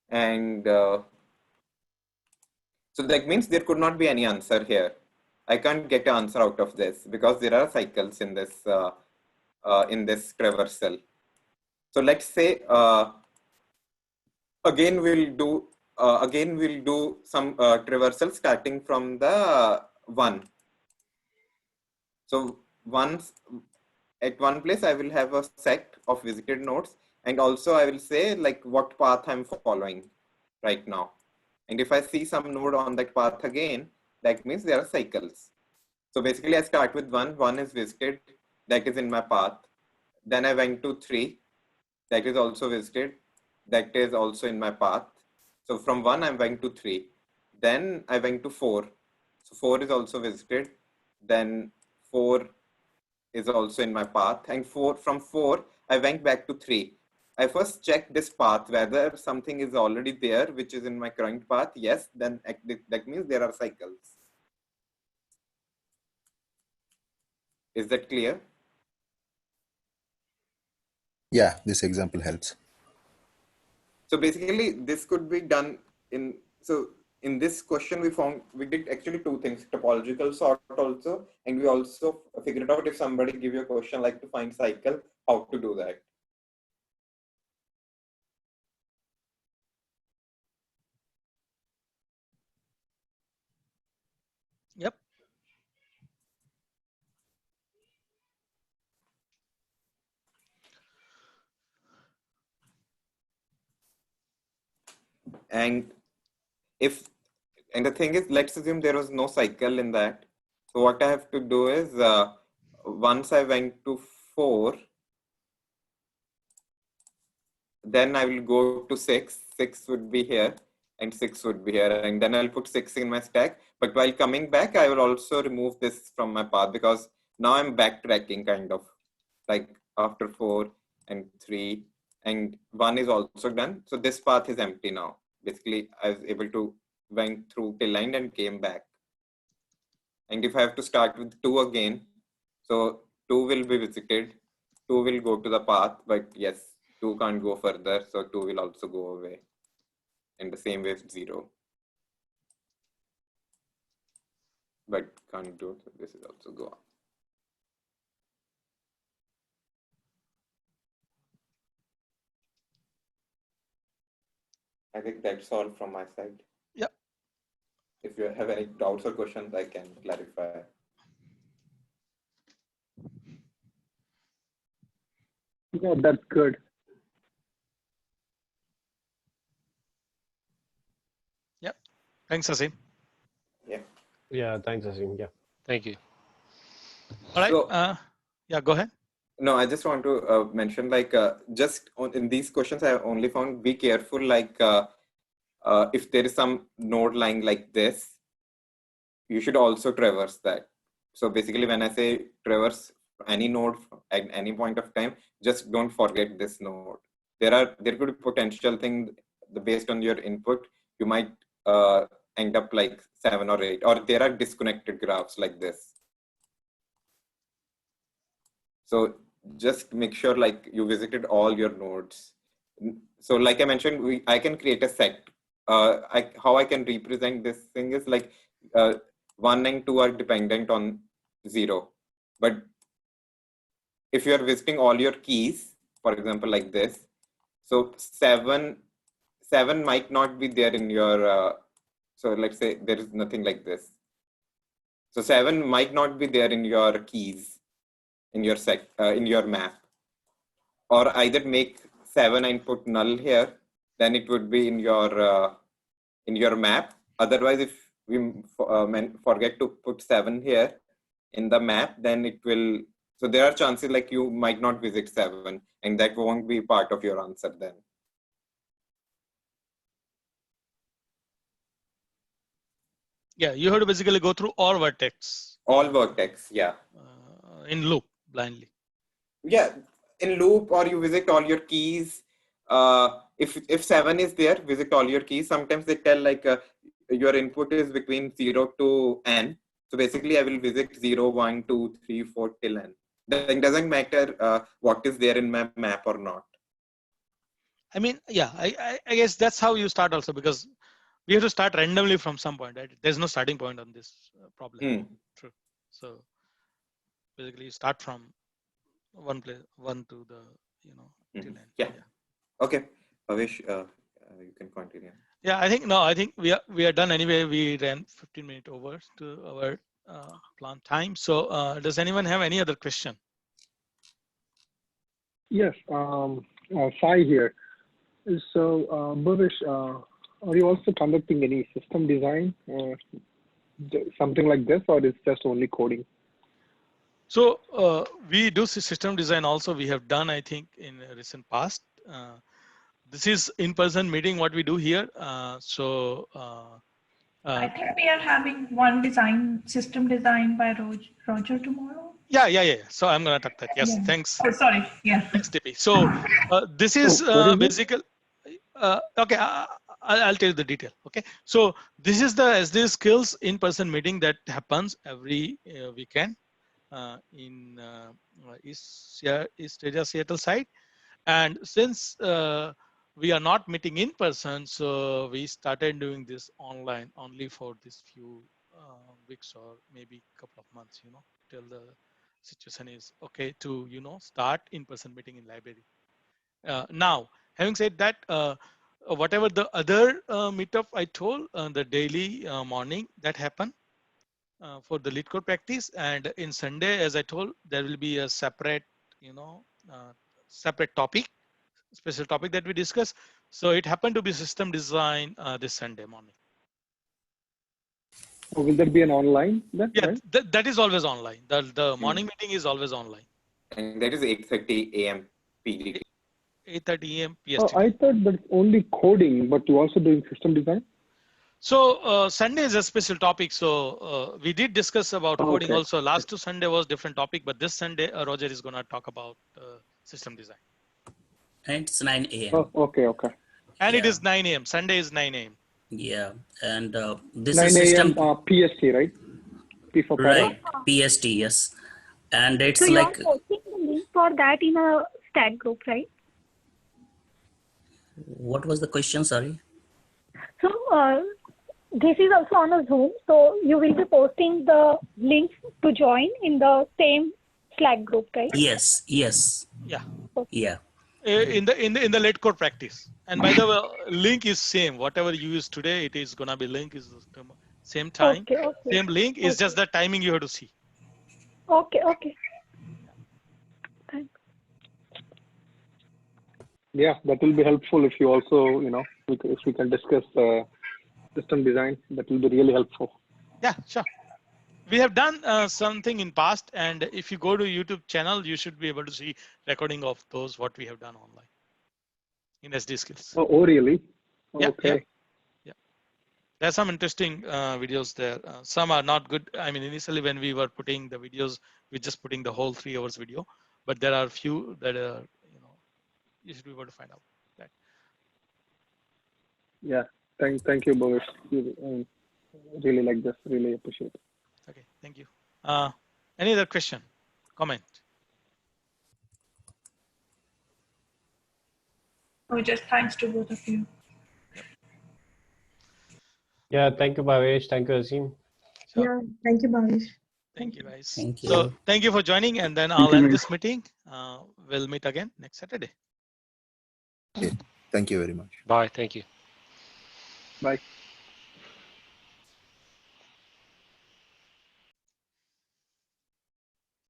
And so that means there could not be any answer here. I can't get an answer out of this because there are cycles in this traversal. So let's say again we'll do some traversal starting from the 1. So once at one place I will have a set of visited nodes, and also I will say like what path I'm following right now. And if I see some node on that path again, that means there are cycles. So basically I start with 1, 1 is visited, that is in my path. Then I went to 3, that is also visited, that is also in my path. So from 1 I went to 3. Then I went to 4. So 4 is also visited. Then 4 is also in my path, and from 4 I went back to 3. I first checked this path whether something is already there which is in my current path. Yes, then that means there are cycles. Is that clear? Yeah, this example helps. So basically this could be done in, so in this question we did actually two things, topological sort also, and we also figured out if somebody give you a question like to find cycle, how to do that. Yep. And the thing is, let's assume there was no cycle in that. So what I have to do is, once I went to 4, then I will go to 6. 6 would be here, and 6 would be here, and then I'll put 6 in my stack. But while coming back, I will also remove this from my path, because now I'm backtracking kind of, like after 4 and 3 and 1 is also done. So this path is empty now. Basically, I was able to went through till end and came back. And if I have to start with 2 again, so 2 will be visited, 2 will go to the path, but yes, 2 can't go further, so 2 will also go away. And the same way 0. But can't do, so this is also go on. I think that's all from my side. Yeah. If you have any doubts or questions, I can clarify. Yeah, that's good. Yep. Thanks, Asim. Yeah. Yeah, thanks, Asim. Yeah. Thank you. All right. So, yeah, go ahead. No, I just want to mention, like, just in these questions, I only found be careful, like, if there is some node lying like this, you should also traverse that. So basically, when I say traverse any node at any point of time, just don't forget this node. There could be potential thing based on your input. You might end up like 7 or 8, or there are disconnected graphs like this. So just make sure like you visited all your nodes. So like I mentioned, I can create a set. How I can represent this thing is like 1 and 2 are dependent on 0. But if you are visiting all your keys, for example, like this, so 7 might not be there in your, so let's say there is nothing like this. So 7 might not be there in your keys, in your set, in your map. Or either make 7 and put null here, then it would be in your map. Otherwise, if we forget to put 7 here in the map, then it will. So there are chances like you might not visit 7, and that won't be part of your answer then. Yeah, you have to basically go through all vertex. All vertex, yeah. In loop, blindly. Yeah, in loop, or you visit all your keys. If 7 is there, visit all your keys. Sometimes they tell like your input is between 0 to n. So basically, I will visit 0, 1, 2, 3, 4 till n. Then it doesn't matter what is there in my map or not. I mean, yeah, I guess that's how you start also, because we have to start randomly from some point, right? There's no starting point on this problem. True. So basically, you start from one to the, till end. Yeah. Okay. Avish, you can continue. Yeah, I think we are done anyway. We ran 15 minutes over to our planned time. So does anyone have any other question? Yes, Sai here. So, Bhavish, are you also conducting any system design, something like this, or is just only coding? So we do system design also. We have done, I think, in recent past. This is in-person meeting what we do here. I think we are having one system design by Roger tomorrow. Yeah. So I'm gonna talk that. Yes, Yeah. thanks. Oh, sorry. Yeah. Thanks, DP. So this is what is it? basically okay. I'll tell you the detail. Okay. So this is the SD skills in-person meeting that happens every weekend in East Asia Seattle side. And since we are not meeting in person, so we started doing this online only for this few weeks or maybe couple of months, till the situation is okay to, start in-person meeting in library. Now, having said that, whatever the other meetup I told, the daily morning that happened for the lead code practice, and in Sunday, as I told, there will be a separate, separate topic, special topic that we discuss. So it happened to be system design this Sunday morning. Or will there be an online then? Yeah, Right? that is always online. The morning meeting is always online. And that is 8:30 a.m. PDT. 8:30 a.m. Oh, PST. I thought that's only coding, but you're also doing system design? So Sunday is a special topic. So we did discuss about coding Okay. also. Last two Sunday was different topic, but this Sunday Roger is going to talk about system design. And it's 9 a.m. Oh, okay. And it Yeah. is 9 a.m. Sunday is 9 a.m. Yeah. And this 9 is a.m. system. PST, right? P for Paris. Right. PST, yes. And So it's you are like, posting the link for that in a Stack group, right? what was the question? Sorry. So this is also on a Zoom. So you will be posting the links to join in the same Slack group, right? Yes. Yes. Yeah. Yeah. In the late code practice. And by the way, link is same. Whatever you use today, it is gonna be link is same time, Okay. same link. Is just the timing you have to see. Okay. Yeah, that will be helpful if you also, if we can discuss system design, that will be really helpful. Yeah, sure. We have done something in past, and if you go to YouTube channel, you should be able to see recording of those what we have done online in SD skills. Oh really? Okay. Yeah. There's some interesting videos there. Some are not good. I mean, initially when we were putting the videos, we're just putting the whole 3 hours video, but there are few that are, you should be able to find out that. Yeah. Thank you, Bhavesh. Really like this. Really appreciate it. Okay. Thank you. Any other question, comment? Oh, just thanks to both of you. Yeah, thank you, Bhavesh. Thank you, Asim. Sure. Yeah, thank you, Bhavesh. Thank you, guys. Thank you. So thank you for joining, and then I'll end this meeting. We'll meet again next Saturday. Okay. Thank you very much. Bye. Thank you. Bye.